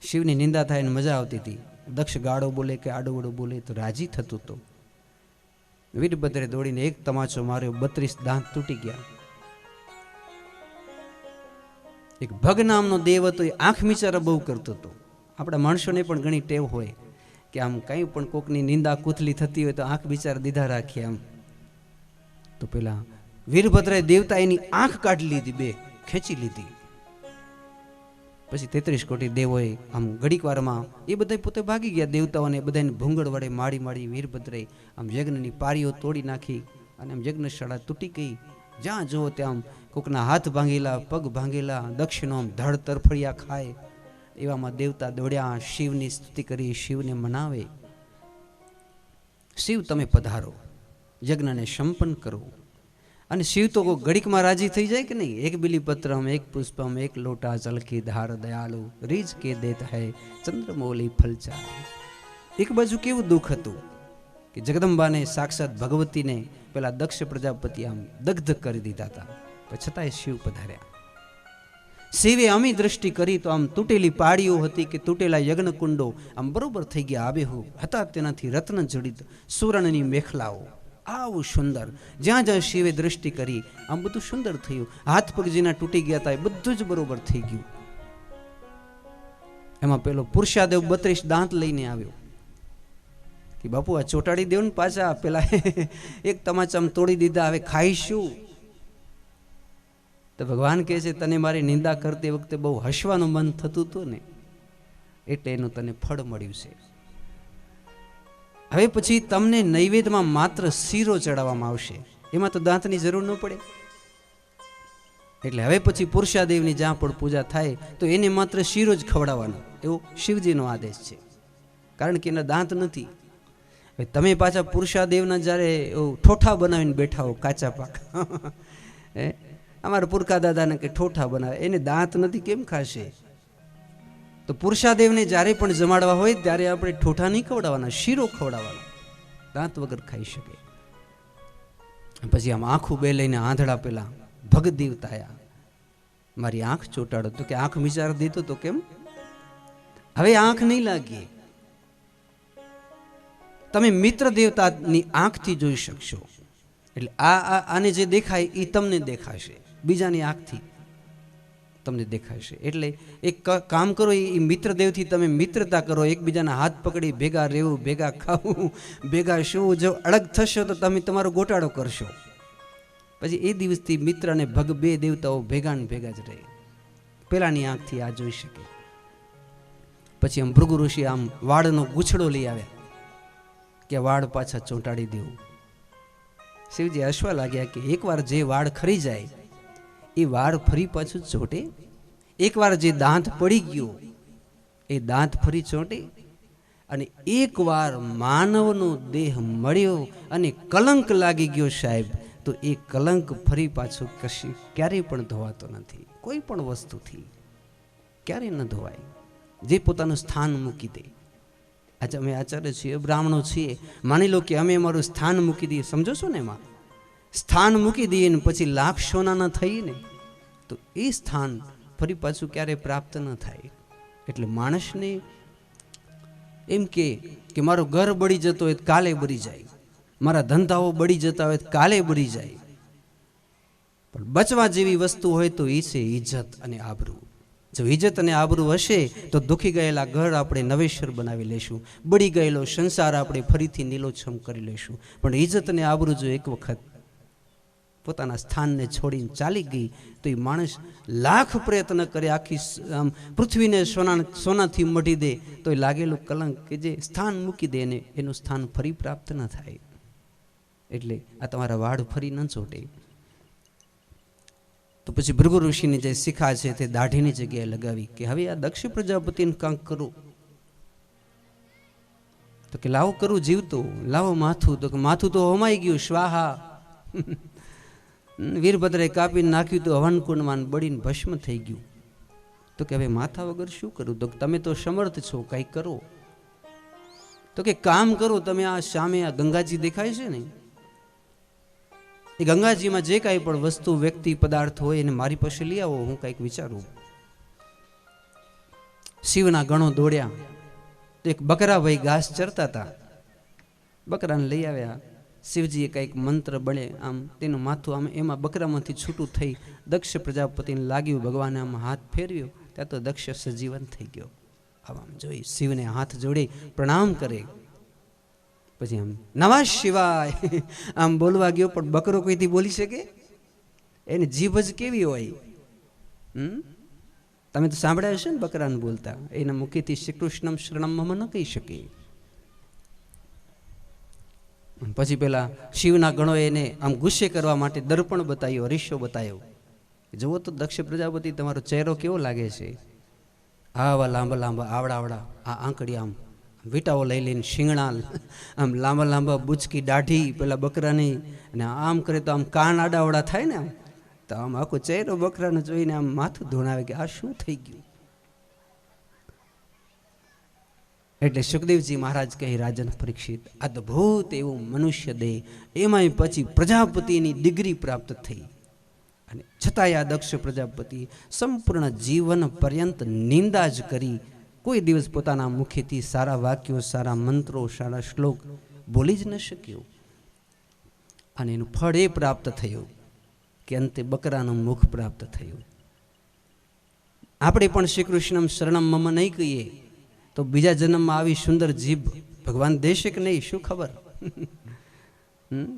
શિવની નિંદા થાય ને મજા આવતી હતી. દક્ષ ગાળો બોલે કે આડોવડો બોલે તો રાજી થતું હતું. વીરભદ્રે દોડીને એક તમાચો માર્યો, 32 દાંત તૂટી ગયા. એક ભગ નામનો દેવ હતો, એ આંખ મિચારા બહુ કરતો હતો. આપણા માણસોને પણ ઘણી ટેવ હોય કે આમ કંઈ પણ કોકની નિંદા કૂથલી થતી હોય તો આંખ બિચારા દીધા રાખીએ આમ. તો પેલા વીરભદ્રએ દેવતા એની આંખ કાઢી લીધી, બે ખેંચી લીધી. પછી 33 કોટી દેવોએ આમ ઘડીક વારમાં એ બધા પોતે ભાગી ગયા. દેવતાઓને બધાને ભૂંગળ વડે મારી મારી વીરભદ્રએ આમ યજ્ઞની પારીઓ તોડી નાખી અને આમ યજ્ઞશાળા તૂટી ગઈ. જ્યાં જુઓ ત્યાં આમ કોકના હાથ ભાંગેલા, પગ ભાંગેલા, દક્ષિણો આમ ધડ તરફડિયા ખાય. એવામાં દેવતા દોડ્યા, શિવની સ્તુતિ કરી, શિવને મનાવે. શિવ તમે પધારો, યજ્ઞને સંપન્ન કરો. અને શિવ તો ઘડીકમાં રાજી થઈ જાય કે નહીં. એક બિલીપત્રમ, એક પુષ્પમ, એક લોટા જલ કી ધાર, દયાલુ રીજ કે દેત હૈ ચંદ્રમૌલી ફલચાર. એક બાજુ કેવું દુઃખ હતું કે જગદંબાને, સાક્ષાત ભગવતીને પેલા દક્ષ પ્રજાપતિ આમ દગ્ધ કરી દીધા હતા, પણ છતાંય શિવ પધાર્યા. શિવે અમી દ્રષ્ટિ કરી તો આમ તૂટેલી પાડીઓ હતી કે તૂટેલા યજ્ઞ કુંડો આમ બરોબર થઈ ગયા, આબેહૂબ હતા. તેનાથી રત્ન જડિત સુવર્ણની મેખલાઓ, આવું સુંદર. જ્યાં જ્યાં શિવે દ્રષ્ટિ કરી આમ બધું સુંદર થયું. હાથ પગ જેના તૂટી ગયા હતા એ બધું જ બરોબર થઈ ગયું. એમાં પેલો પુરુષાદેવ 32 દાંત લઈને આવ્યો કે બાપુ આ ચોટાડી દેવ ને પાછા. પેલા એક તમાચામાં તોડી દીધા, હવે ખાઈશું. તો ભગવાન કહે છે તને મારી નિંદા કરતી વખતે બહુ હસવાનું મન થતું હતું ને, એટલે એનું તને ફળ મળ્યું છે. હવે પછી તમને નૈવેદ્યમાં માત્ર શીરો ચડાવવામાં આવશે, એમાં તો દાંતની જરૂર ન પડે. એટલે હવે પછી પુરુષાદેવની જ્યાં પણ પૂજા થાય તો એને માત્ર શીરો જ ખવડાવવાનો, એવો શિવજીનો આદેશ છે. કારણ કે એના દાંત નથી. હવે તમે પાછા પુરુષાદેવના જ્યારે ઠોઠા બનાવીને બેઠા હો, કાચા પાક. અમારા પુરખા દાદાને કે ઠોઠા બનાવે, એને દાંત નથી, કેમ ખાશે? તો પુરુષાદેવને જ્યારે પણ જમાડવા હોય ત્યારે આપણે ઠોઠા નહીં ખવડાવવાના, શીરો ખવડાવવાનો, દાંત વગર ખાઈ શકે. પછી આમ આંખું બે લઈને આંધળા પેલા ભગત દેવતા આયા, મારી આંખ ચોટાડો. તો કે આંખ વિચાર દીધો તો કેમ? હવે આંખ નહીં લાગી, તમે મિત્ર દેવતાની આંખથી જોઈ શકશો. એટલે આને જે દેખાય એ તમને દેખાશે, બીજાની આંખથી તમને દેખાશે. એટલે એક કામ કરો, એ મિત્ર દેવથી તમે મિત્રતા કરો, એકબીજાના હાથ પકડી ભેગા રહેવું, ભેગા ખાવું, ભેગા શું. જો અડગ થશો તો તમે તમારો ગોટાળો કરશો. પછી એ દિવસથી મિત્ર અને ભગ બે દેવતાઓ ભેગા ને ભેગા જ રહે. પેલાની આંખથી આ જોઈ શકે. પછી આમ ભૃગુ ઋષિ આમ વાળનો ગૂંછડો લઈ આવ્યા કે વાળ પાછા ચોંટાડી દેવું. શિવજી હસવા લાગ્યા કે એકવાર જે વાળ ખરી જાય એ વાળ ફરી પાછું ચોંટે? એકવાર જે દાંત પડી ગયો એ દાંત ફરી ચોંટે? અને એકવાર માનવનો દેહ મળ્યો અને કલંક લાગી ગયો સાહેબ, તો એ કલંક ફરી પાછું કશી ક્યારેય પણ ધોવાતો નથી. કોઈ પણ વસ્તુથી ક્યારેય ન ધોવાય, જે પોતાનું સ્થાન મૂકી દે. આજે અમે આચાર્ય છીએ, બ્રાહ્મણો છીએ, માની લો કે અમે અમારું સ્થાન મૂકી દઈએ, સમજો છો ને? એમાં સ્થાન મૂકી દઈએ ને પછી લાખ સોનાના થઈએ ને તો એ સ્થાન ફરી પાછું ક્યારેય પ્રાપ્ત ન થાય. એટલે માણસને એમ કે મારું ઘર બળી જતો હોય કાલે બળી જાય, મારા ધંધાઓ બળી જતા હોય કાલે બળી જાય, પણ બચવા જેવી વસ્તુ હોય તો એ છે ઇજ્જત અને આબરૂ. જો ઇજ્જત અને આબરૂ હશે તો દુખી ગયેલા ઘર આપણે નવેસર બનાવી લેશું, બળી ગયેલો સંસાર આપણે ફરીથી નીલોછમ કરી લેશું. પણ ઇજ્જત અને આબરૂ જો એક વખત પોતાના સ્થાનને છોડીને ચાલી ગઈ તો એ માણસ લાખ પ્રયત્ન કરે, આખી આમ પૃથ્વીને સોનાથી મઢી દે તો એ લાગેલું કલંક કે જે સ્થાન મૂકી દે ને એનું સ્થાન ફરી પ્રાપ્ત ન થાય. એટલે આ તમારા વાળ ફરી ન ચોટે. તો પછી ભૃગુ ઋષિની જે શિખા છે તે દાઢીની જગ્યાએ લગાવી કે હવે આ દક્ષ પ્રજાપતિને કાંક કરું. તો કે લાવો કરું જીવતો, લાવો માથું. તો કે માથું તો હોમાઈ ગયું, સ્વાહા. વીરભદ્રે કાપીને નાખ્યું તો હવનકુંડમાં બળીને ભસ્મ થઈ ગયું. તો કે હવે માથા વગર શું કરું? તો તમે તો સમર્થ છો, કંઈક કરો. તો કે કામ કરો, તમે આ સામે આ ગંગાજી દેખાય છે ને, એ ગંગાજીમાં જે કાંઈ પણ વસ્તુ, વ્યક્તિ, પદાર્થ હોય એને મારી પાસે લઈ આવો, હું કંઈક વિચારું. શિવના ગણો દોડ્યા તો એક બકરા ભાઈ ઘાસ ચરતા હતા, બકરાને લઈ આવ્યા. શિવજીએ કંઈક મંત્ર બળે આમ તેનું માથું આમ એમાં બકરામાંથી છૂટું થઈ દક્ષ પ્રજાપતિને લાગ્યું. ભગવાને આમ હાથ ફેરવ્યો ત્યાં તો દક્ષ સજીવન થઈ ગયો. આમ જોઈ શિવને હાથ જોડી પ્રણામ કરે. પછી આમ નમઃ શિવાય આમ બોલવા ગયો, પણ બકરો કોઈથી બોલી શકે? એની જીભ જ કેવી હોય. તમે તો સાંભળ્યા હશે ને બકરાને બોલતા. એના મુખેથી શ્રી કૃષ્ણમ શરણમ મમ ન કહી શકે. પછી પેલા શિવના ગણો એને આમ ગુસ્સે કરવા માટે દર્પણ બતાવ્યો, અરીસો બતાવ્યો. જુઓ તો દક્ષ પ્રજાપતિ તમારો ચહેરો કેવો લાગે છે. આવા લાંબા લાંબા આવડા આ આંકડી આમ વીટાઓ લઈ લઈને શિંગણા આમ લાંબા લાંબા બુચકી દાઢી પેલા બકરાની, અને આમ કરે તો આમ કાન આડાવડા થાય ને, આમ તો આમ આખો ચહેરો બકરાનો જોઈને આમ માથું ધોણાવે કે આ શું થઈ ગયું. એટલે સુખદેવજી મહારાજ કહે, રાજન પરીક્ષિત, અદ્ભુત એવું મનુષ્ય દેહ, એમાંય પછી પ્રજાપતિની ડિગ્રી પ્રાપ્ત થઈ. અને છતાંય આ દક્ષ પ્રજાપતિ સંપૂર્ણ જીવન પર્યંત નિંદા જ કરી. કોઈ દિવસ પોતાના મુખેથી સારા વાક્યો, સારા મંત્રો, સારા શ્લોક બોલી જ ન શક્યો. અને એનું ફળ એ પ્રાપ્ત થયું કે અંતે બકરાનું મુખ પ્રાપ્ત થયું. આપણે પણ શ્રી કૃષ્ણમ શરણમ મમ નહીં કહીએ તો બીજા જન્મમાં આવી સુંદર જીભ ભગવાન દેશે કે નહીં, શું ખબર.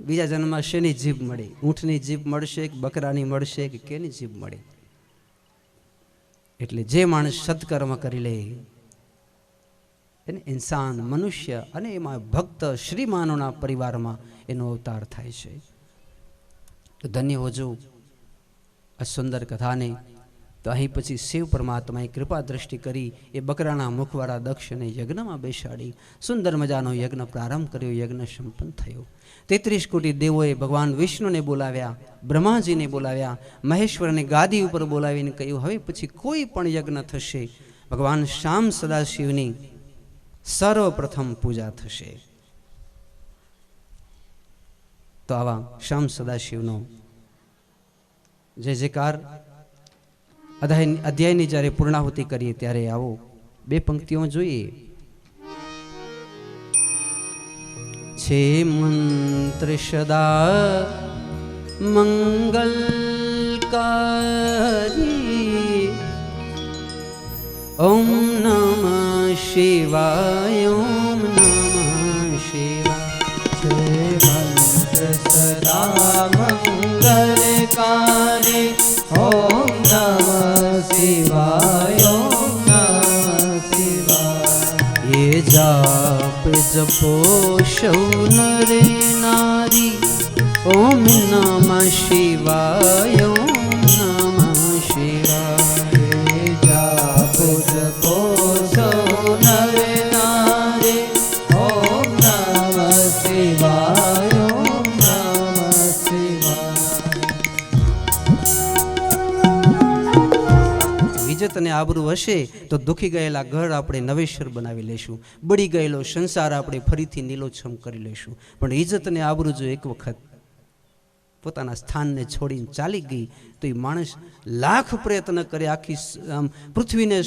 બીજા જન્મમાં શેની જીભ મળે? ઊંટની જીભ મળશે કે બકરાની મળશે કે કેની જીભ મળે? એટલે જે માણસ સત્કર્મ કરી લે એને ઇન્સાન, મનુષ્ય, અને એમાં ભક્ત શ્રીમાનોના પરિવારમાં એનો અવતાર થાય છે. તો ધન્ય હોજો આ સુંદર કથાને. તો અહીં પછી શિવ પરમાત્માએ કૃપા દ્રષ્ટિ કરી એ બકરાના મુખવાળા દક્ષને યજ્ઞમાં બેસાડી સુંદર મજાનો યજ્ઞ પ્રારંભ કર્યો. યજ્ઞ સંપન્ન થયો. 33 કોટી દેવોએ ભગવાન વિષ્ણુને બોલાવ્યા, બ્રહ્માજીને બોલાવ્યા, મહેશ્વરને ગાદી ઉપર બોલાવીને કહ્યું, હવે પછી કોઈ પણ યજ્ઞ થશે ભગવાન શ્યામ સદાશિવની સર્વપ્રથમ પૂજા થશે. તો આવા શ્યામ સદાશિવનો જય જયકાર. અધ્યાયની જ્યારે પૂર્ણાહુતિ કરીએ ત્યારે આવો 2 પંક્તિઓ જોઈએ. છે મંત્ર સદા મંગલકારી, ઓમ નમઃ શિવાય, ઓમ નમઃ શિવાય. છે મંત્ર સદા મંગલકારી, ઓમ નમઃ શિવાય, ઓમ નમઃ શિવાય. ये जाप जपो शौ नरे नारी, ओम नमः शिवाय, ओम नमः शिवाय. જાપ જપો સૌ નરે નારી, ઓમ નમઃ શિવાય, ઓમ નમઃ શિવાય. ઇજ્જત અને આબરૂ હશે તો દુખી ગયેલા ઘર આપણે નવેસર બનાવી લેશું, બળી ગયેલો સંસાર આપણે ફરીથી નીલોછમ કરી લેશું. પણ ઇજ્જત અને આબરૂ જો એક વખત પોતાના સ્થાનને છોડીને ચાલી ગઈ તો એ માણસ લાખ પ્રયત્ન કરે, આખી આમ પૃથ્વીને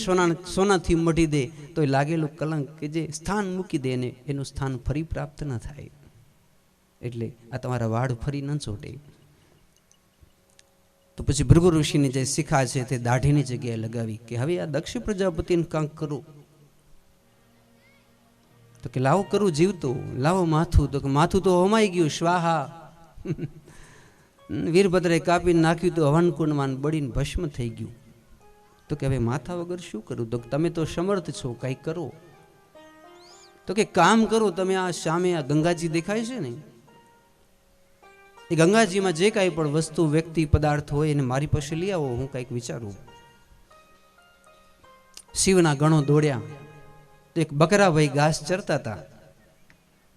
સોનાથી મઢી દે તો એ લાગેલું કલંક કે જે સ્થાન મૂકી દે ને એનું સ્થાન ફરી પ્રાપ્ત ન થાય. એટલે આ તમારા વાળ ફરી ન ચોટે. તો પછી ભૃગુ ઋષિની જે શિખા છે તે દાઢીની જગ્યાએ લગાવી કે હવે આ દક્ષ પ્રજાપતિને કાંક કરું. તો કે લાવો કરું જીવતું, લાવો માથું. તો કે માથું તો હોમાઈ ગયું, સ્વાહા. વીરભદ્રે કાપીને નાખ્યું તો હવનકુંડમાં બળીને ભસ્મ થઈ ગયું. તો કે હવે માથા વગર શું કરું? તો તમે તો સમર્થ છો, કંઈક કરો. તો કે કામ કરો, તમે આ સામે આ ગંગાજી દેખાય છે ને, એ ગંગાજીમાં જે કાંઈ પણ વસ્તુ, વ્યક્તિ, પદાર્થ હોય એને મારી પાસે લઈ આવો, હું કંઈક વિચારું. શિવના ગણો દોડ્યા તો એક બકરાભાઈ ઘાસ ચરતા હતા.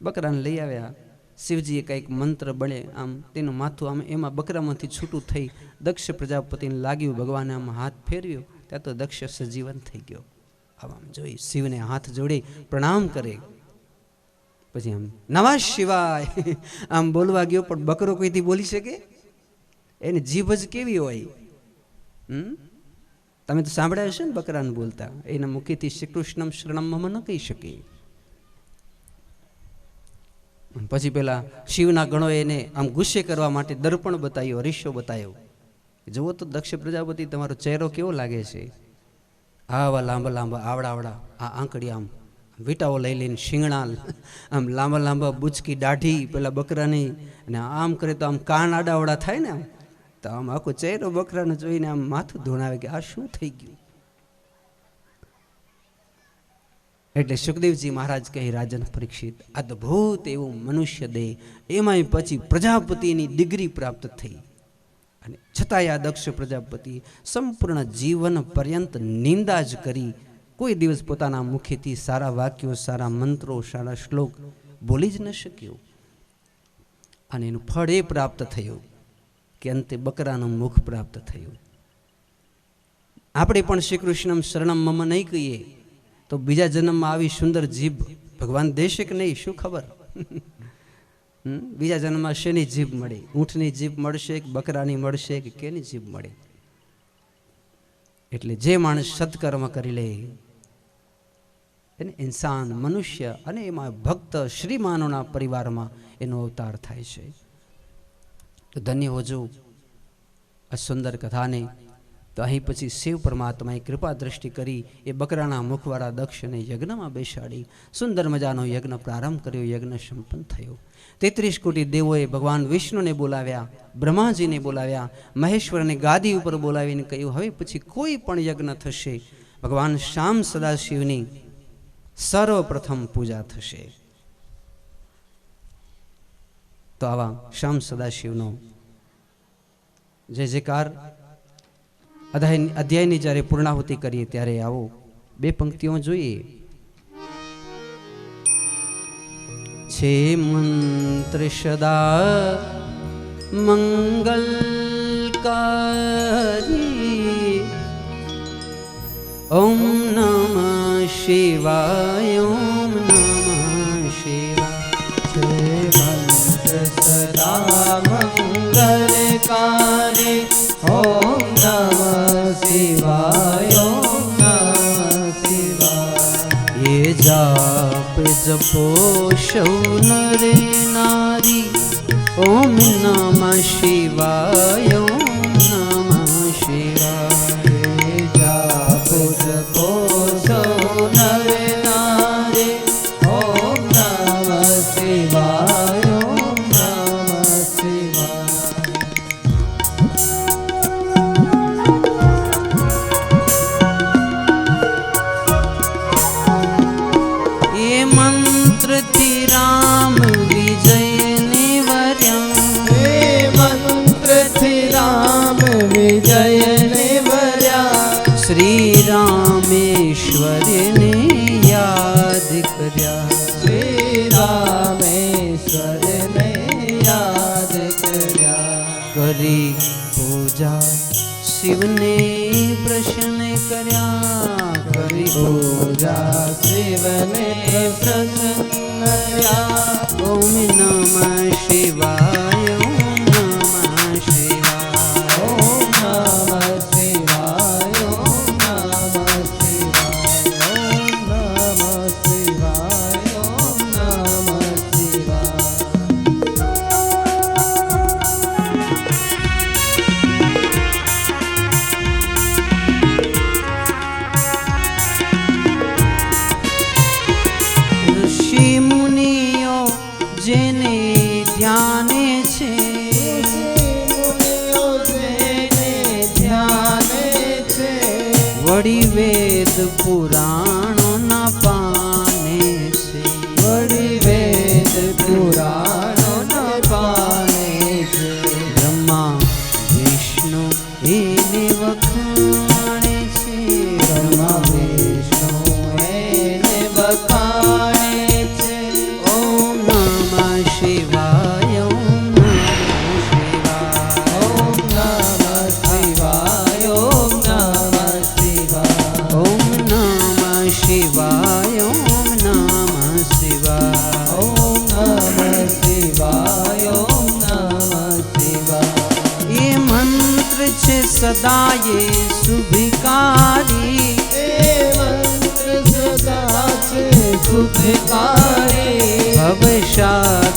બકરાને લઈ આવ્યા. શિવજીએ કંઈક મંત્ર બળે આમ તેનું માથું આમ એમાં બકરામાંથી છૂટું થઈ દક્ષ પ્રજાપતિને લાગ્યું. ભગવાને આમ હાથ ફેરવ્યો ત્યાં તો દક્ષ સજીવન થઈ ગયો. આમ જોઈ શિવને હાથ જોડી પ્રણામ કરે. પછી આમ નમઃ શિવાય આમ બોલવા ગયો, પણ બકરો કોઈથી બોલી શકે? એની જીભ જ કેવી હોય. તમે તો સાંભળ્યા હશે ને બકરાને બોલતા. એના મુખેથી શ્રી કૃષ્ણમ શરણમ મમ ન કહી શકે. પછી પેલા શિવના ગણો એને આમ ગુસ્સે કરવા માટે દર્પણ બતાવ્યું, અરીસો બતાવ્યો. જુઓ તો દક્ષ પ્રજાપતિ, તમારો ચહેરો કેવો લાગે છે. આવા લાંબા લાંબા આવડા આ આંકડી, આમ વીટાઓ લઈ લઈને શિંગણા, આમ લાંબા લાંબા બુચકી દાઢી પેલા બકરાની, અને આમ કરે તો આમ કાન આડાવડા થાય ને, તો આમ આખો ચહેરો બકરાને જોઈને આમ માથું ધોણાવે કે આ શું થઈ ગયું. એટલે સુખદેવજી મહારાજ કહે, રાજન પરીક્ષિત, અદ્ભુત એવું મનુષ્ય દેહ, એમાંય પછી પ્રજાપતિની ડિગ્રી પ્રાપ્ત થઈ. અને છતાંય આ દક્ષ પ્રજાપતિ સંપૂર્ણ જીવન પર્યંત નિંદા જ કરી, કોઈ દિવસ પોતાના મુખેથી સારા વાક્યો, સારા મંત્રો, સારા શ્લોક બોલી જ ન શક્યો. અને એનું ફળ એ પ્રાપ્ત થયું કે અંતે બકરાનું મુખ પ્રાપ્ત થયું. આપણે પણ શ્રી કૃષ્ણમ શરણમ મમ નહીં કહીએ તો બીજા જન્મમાં આવી સુંદર જીભ ભગવાન દેશે કે નહીં, શું ખબર. બીજા જન્મમાં શેની જીભ મળે? ઊંટની જીભ મળશે કે બકરાની મળશે કે કેની જીભ મળે? એટલે જે માણસ સત્કર્મ કરી લે એને ઇન્સાન, મનુષ્ય, અને એમાં ભક્ત શ્રીમાનોના પરિવારમાં એનો અવતાર થાય છે. તો ધન્ય હોજો આ સુંદર કથાને. તો અહીં પછી શિવ પરમાત્માએ કૃપા દ્રષ્ટિ કરી એ બકરાના મુખવાળા દક્ષને યજ્ઞમાં બેસાડી સુંદર મજાનો યજ્ઞ પ્રારંભ કર્યો. યજ્ઞ સંપન્ન થયો. 33 કોટી દેવોએ ભગવાન વિષ્ણુને બોલાવ્યા, બ્રહ્માજીને બોલાવ્યા, મહેશ્વરને ગાદી ઉપર બોલાવીને કહ્યું, હવે પછી કોઈ પણ યજ્ઞ થશે, ભગવાન શ્યામ સદાશિવની સર્વપ્રથમ પૂજા થશે. તો આવા શ્યામ સદાશિવનો જય જયકાર. અધ્યાયની જ્યારે પૂર્ણાહુતિ કરીએ ત્યારે આવો 2 પંક્તિઓ જોઈએ. છે મંત્ર સદા મંગલકારી, ઓમ નમઃ શિવાય, ઓમ નમઃ શિવાય. છે મંત્ર સદા મંગલકારી, ઓમ નમઃ શિવાય, ઓમ નમઃ શિવાય. એ જાપ જપો સૌ નરે નારી, ઓમ નમઃ શિવાય, ઓમ નમઃ શિવાય. જાપ જપો સૌ નરે નારી, ઓમ નમઃ શિવાય, ઓમ નમઃ શિવાય. એ મંત્રથી રામ વિજયને વર્યા, એ મંત્રથી રામ વિજયને વર્યા, શ્રી રામેશ્વરને યાદ કર્યા. શ્રી રામેશ્વરને યાદ કર્યા. કરી પૂજા શિવને પ્રશ્ન કર્યા, કરી પૂજા શિવને પ્રસન્ન કર્યા. ઓમ નમઃ શિવાય, ઓમ નમઃ શિવાય. ઓમ નમઃ શિવાય, ઓમ નમઃ શિવાય, ઓમ નમઃ શિવાય, ઓમ નમઃ શિવાય. ઋષિ મુનિઓ જેને ધ્યાને છે, મુનિઓ જેને ધ્યાને છે, વળી વેદ પુરાણોના પાને છે. વળી વેદ પુરાણોના પાને છે. બ્રહ્મા વિષ્ણુ એને વખાણે છે, બ્રહ્મા વિષ્ણુ એને વખાણે છે. ઓમ નમઃ શિવાય, ઓમ નમઃ શિવાય. ઓમ નમઃ શિવાય, ઓમ નમઃ શિવાય. ઓમ નમઃ શિવાય, ઓમ નમઃ શિવાય. ઓમ નમઃ શિવાય, ઓમ નમઃ શિવાય. એ મંત્ર છે સદાયે શુભકારી, એ મંત્ર સદા છે શુભકારી. ભવસાગર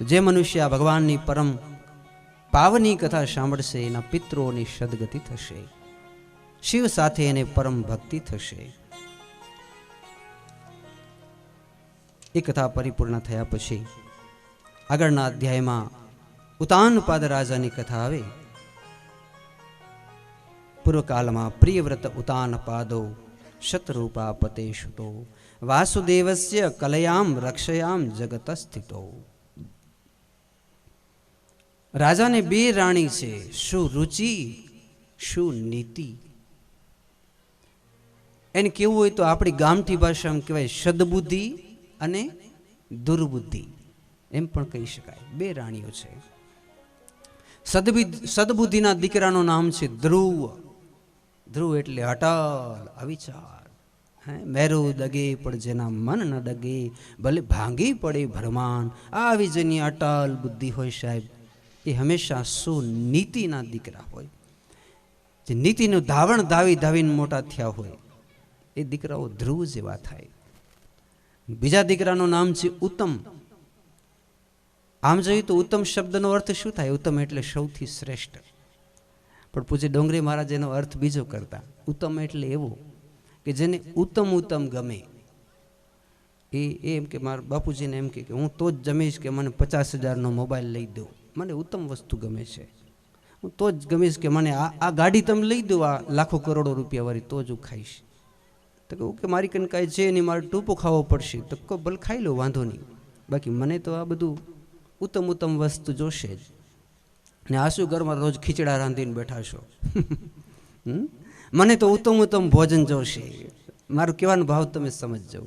તો જે મનુષ્ય આ ભગવાનની પરમ પાવની કથા સાંભળશે એના પિતૃઓની સદગતિ થશે, શિવ સાથે એને પરમ ભક્તિ થશે. એ કથા પરિપૂર્ણ થયા પછી આગળના અધ્યાયમાં ઉતાનપાદ રાજાની કથા આવે. પૂર્વકાળમાં પ્રિયવ્રત ઉતાનપાદો શતરૂપા પતે શુતો વાસુદેવસ્ય કલયામ રક્ષયામ જગત સ્થિતો. રાજાને બે રાણી છે, શું રુચિ શું નીતિ. એને કેવું હોય તો આપણી ગામઠી ભાષામાં કહેવાય સદબુદ્ધિ અને દુર્બુદ્ધિ, એમ પણ કહી શકાય. બે રાણીઓ છે. સદબુદ્ધિના દીકરાનું નામ છે ધ્રુવ. ધ્રુવ એટલે અટલ અવિચાર. મેરુ દગે પણ જેના મન ન દગે, ભલે ભાંગી પડે ભરમાન. આવી જેની અટલ બુદ્ધિ હોય સાહેબ, એ હંમેશા સુનીતિના દીકરા હોય. જે નીતિનું ધાવણ ધાવીને મોટા થયા હોય એ દીકરાઓ ધ્રુવ જેવા થાય. બીજા દીકરાનું નામ છે ઉત્તમ. આમ જોઈએ તો ઉત્તમ શબ્દનો અર્થ શું થાય? ઉત્તમ એટલે સૌથી શ્રેષ્ઠ. પણ પૂજ્ય ડોંગરી મહારાજ એનો અર્થ બીજો કરતા. ઉત્તમ એટલે એવો કે જેને ઉત્તમ ગમે. એ એમ કે મારા બાપુજીને એમ કે હું તો જ જમીશ કે મને 50,000નો મોબાઈલ લઈ દો, મને ઉત્તમ વસ્તુ ગમે છે. હું તો જ ગમીશ કે મને આ ગાડી તમે લઈ દો, આ લાખો કરોડો રૂપિયાવાળી, તો જ હું ખાઈશ. તો કહું કે મારી કન કાંઈ છે નહીં, મારે ટૂંપો ખાવો પડશે. તો કહો ભલે ખાઈ લો, વાંધો નહીં, બાકી મને તો આ બધું ઉત્તમ વસ્તુ જોશે જ. ને આસુ ઘરમાં રોજ ખીચડા રાંધીને બેઠા છો. મને તો ઉત્તમ ભોજન જોશે. મારું કહેવાનો ભાવ તમે સમજજો.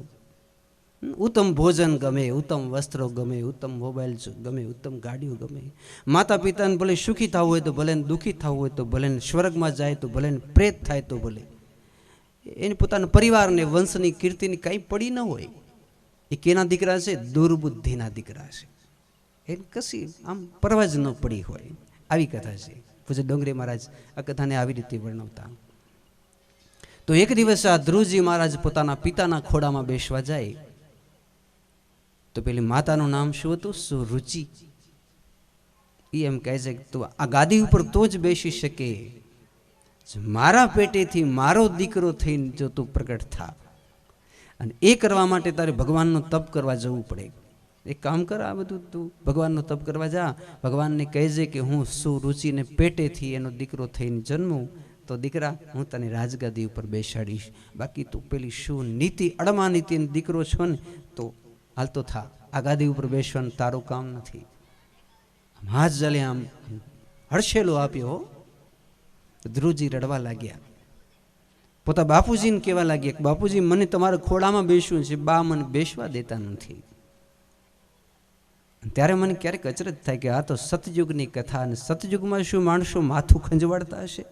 ઉત્તમ ભોજન ગમે, ઉત્તમ વસ્ત્રો ગમે, ઉત્તમ મોબાઈલ ગમે, ઉત્તમ ગાડીઓ ગમે. માતા પિતાને ભલે સુખી થવું હોય તો ભલે, દુઃખી થવું હોય તો ભલે, સ્વર્ગમાં જાય તો ભલે, પ્રેત થાય તો ભલે, એને પોતાના પરિવારને વંશની કીર્તિની કાંઈ પડી ન હોય. એ કેના દીકરા છે? દુર્બુદ્ધિના દીકરા છે. એને કશી આમ પરવા જ ન પડી હોય. આવી કથા છે. પૂજ્ય ડોંગરી મહારાજ આ કથાને આવી રીતે વર્ણવતા. તો એક દિવસ આ ધ્રુવજી મહારાજ પોતાના પિતાના ખોડામાં બેસવા જાય તો પેલી માતાનું નામ શું હતું? સુરુચિ. એ એમ કહે છે કે તું આ ગાદી ઉપર તો જ બેસી શકે મારા પેટેથી મારો દીકરો થઈને જો તું પ્રગટ થા. અને એ કરવા માટે તારે ભગવાનનો તપ કરવા જવું પડે. એક કામ કર, આ બધું તું ભગવાનનો તપ કરવા જા. ભગવાનને કહેજે કે હું સુરુચિને પેટેથી એનો દીકરો થઈને જન્મું તો દીકરા હું તને રાજગાદી ઉપર બેસાડીશ. બાકી તું પેલી શું નીતિ અડમા નીતિનો દીકરો છો ને, તો હાલતો થા. આ ગાદી ઉપર બેસવાનું તારું કામ નથી. હાથ જલે આમ હડશેલો આપ્યો. ધ્રુવજી રડવા લાગ્યા. પોતા બાપુજીને કહેવા લાગ્યા કે બાપુજી મને તમારા ખોડામાં બેસવું છે, બા મને બેસવા દેતા નથી. ત્યારે મને ક્યારેક અચરજ થાય કે આ તો સતયુગની કથા, અને સતયુગમાં શું માણસો માથું ખંજવાળતા હશે?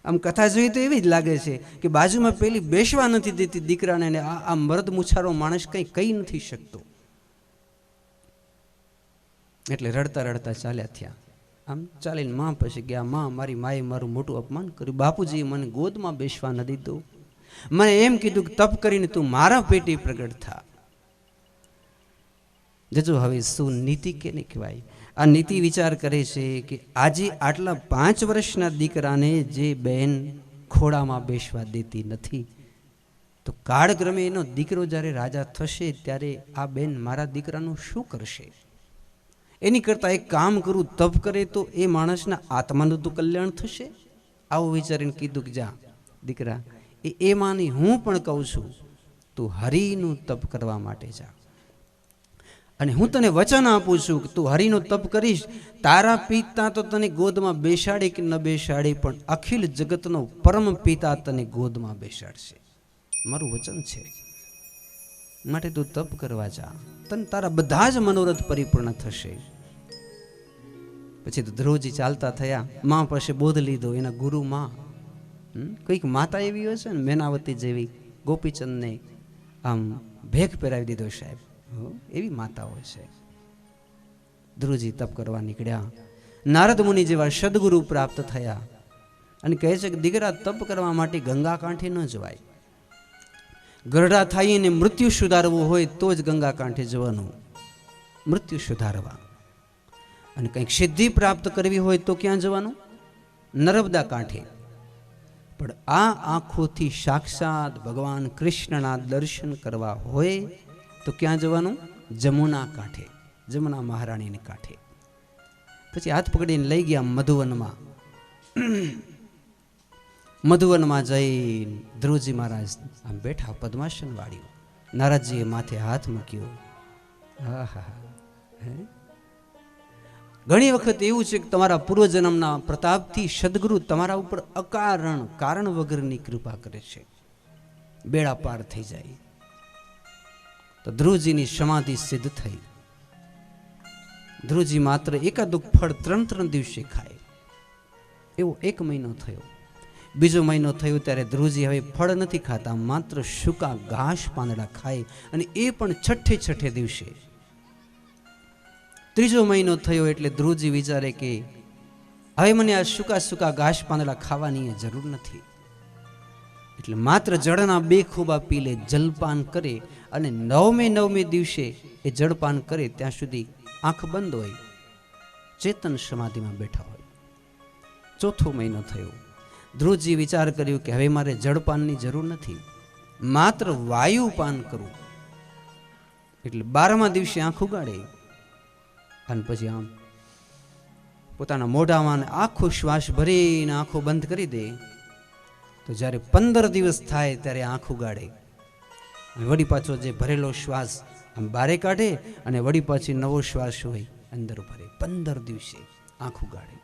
આમ કથા જોઈએ તો એવી જ લાગે છે કે બાજુમાં પેલી બેસવા નથી દેતી દીકરાને, અને આ મર્દ મુછારો માણસ કંઈ કહી નથી શકતો. એટલે રડતા ચાલ્યા થયા. આમ ચાલીને માં પછી ગયા. માં મારી માએ મારું મોટું અપમાન કર્યું. બાપુજીએ મને ગોદમાં બેસવા ન દીધું. મને એમ કીધું કે તપ કરીને તું મારા પેટે પ્રગટ થા. જજો હવે શું નીતિ કેને કહેવાય? આ નીતિ વિચાર કરે છે કે આજે આટલા 5 વર્ષના દીકરાને જે બહેન ખોડામાં બેસવા દેતી નથી, તો કાળક્રમે એનો દીકરો જ્યારે રાજા થશે ત્યારે આ બેન મારા દીકરાનું શું કરશે? એની કરતાં એક કામ કરું, તપ કરે તો એ માણસના આત્માનું તો કલ્યાણ થશે. આવું વિચારીને કીધું કે જા દીકરા, એ માની હું પણ કહું છું, તું હરિનું તપ કરવા માટે જા. અને હું તને વચન આપું છું કે તું હરિનો તપ કરીશ, તારા પિતા તો તને ગોદમાં બેસાડે કે ન બેસાડે, પણ અખિલ જગતનો પરમ પિતા તને ગોદમાં બેસાડશે. મારું વચન છે. માટે તું તપ કરવા જા, તને તારા બધા જ મનોરથ પરિપૂર્ણ થશે. પછી તો ધ્રુવજી ચાલતા થયા. માં પાસે બોધ લીધો. એના ગુરુ માં કંઈક માતા એવી હોય છે ને, મેનાવતી જેવી, ગોપીચંદને આમ ભેખ પહેરાવી દીધો સાહેબ, એવી માતા હોય છે. ધ્રુવજી તપ કરવા નીકળ્યા. નારદ મુનિ જેવા સદગુરુ પ્રાપ્ત થયા અને કહે છે કે દીકરા તપ કરવા માટે ગંગા કાંઠે ન જવાય. ગરડા થઈને મૃત્યુ સુધારવું હોય તો જ ગંગા કાંઠે જવાનું. મૃત્યુ સુધારવા. અને કંઈક સિદ્ધિ પ્રાપ્ત કરવી હોય તો ક્યાં જવાનું? નર્મદા કાંઠે. પણ આ આંખોથી સાક્ષાત ભગવાન કૃષ્ણના દર્શન કરવા હોય તો ક્યાં જવાનું? જમુના કાંઠે, જમુના મહારાણીને કાંઠે. પછી હાથ પકડીને લઈ ગયા મધુવનમાં. મધુવનમાં જઈને ધ્રુવજી મહારાજ આમ બેઠા, પદ્માસન વાળ્યું. નારદજીએ માથે હાથ મૂક્યો. ઘણી વખત એવું છે કે તમારા પૂર્વજન્મના પ્રતાપથી સદગુરુ તમારા ઉપર અકારણ, કારણ વગરની કૃપા કરે છે, બેડા પાર થઈ જાય. તો ધ્રુવજીની સમાધિ સિદ્ધ થઈ. ધ્રુવજી માત્ર એકાદુક ફળ 3 દિવસે ખાય. એવો 1 મહિનો થયો. બીજો મહિનો થયો ત્યારે ધ્રુવજી હવે ફળ નથી ખાતા, માત્ર સૂકા ઘાસ પાંદડા ખાય, અને એ પણ છઠ્ઠે દિવસે. ત્રીજો મહિનો થયો એટલે ધ્રુવજી વિચારે કે હવે મને આ સૂકા ઘાસ પાંદડા ખાવાની જરૂર નથી. એટલે માત્ર જળના 2 ખોબા પી લે, જલપાન કરે, અને 9મે દિવસે એ જળપાન કરે ત્યાં સુધી આંખ બંધ હોય, ચેતન સમાધિમાં બેઠા હોય. ચોથો મહિનો થયો. ધ્રુવજી વિચાર કર્યો કે હવે મારે જળપાનની જરૂર નથી, માત્ર વાયુપાન કરવું. એટલે 12મા દિવસે આંખ ઉગાડે અને પછી આમ પોતાના મોઢામાં આખો શ્વાસ ભરીને આંખો બંધ કરી દે. તો જ્યારે 15 દિવસ થાય ત્યારે આંખ ઉગાડે, વળી પાછો જે ભરેલો શ્વાસ આમ બારે કાઢે, અને વળી પાછી નવો શ્વાસ હોય અંદર ભરે. 15 દિવસે આંખ ઉગાડે.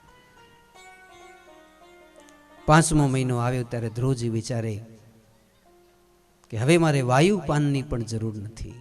5મો મહિનો આવ્યો ત્યારે ધ્રુવજી વિચારે કે હવે મારે વાયુપાનની પણ જરૂર નથી.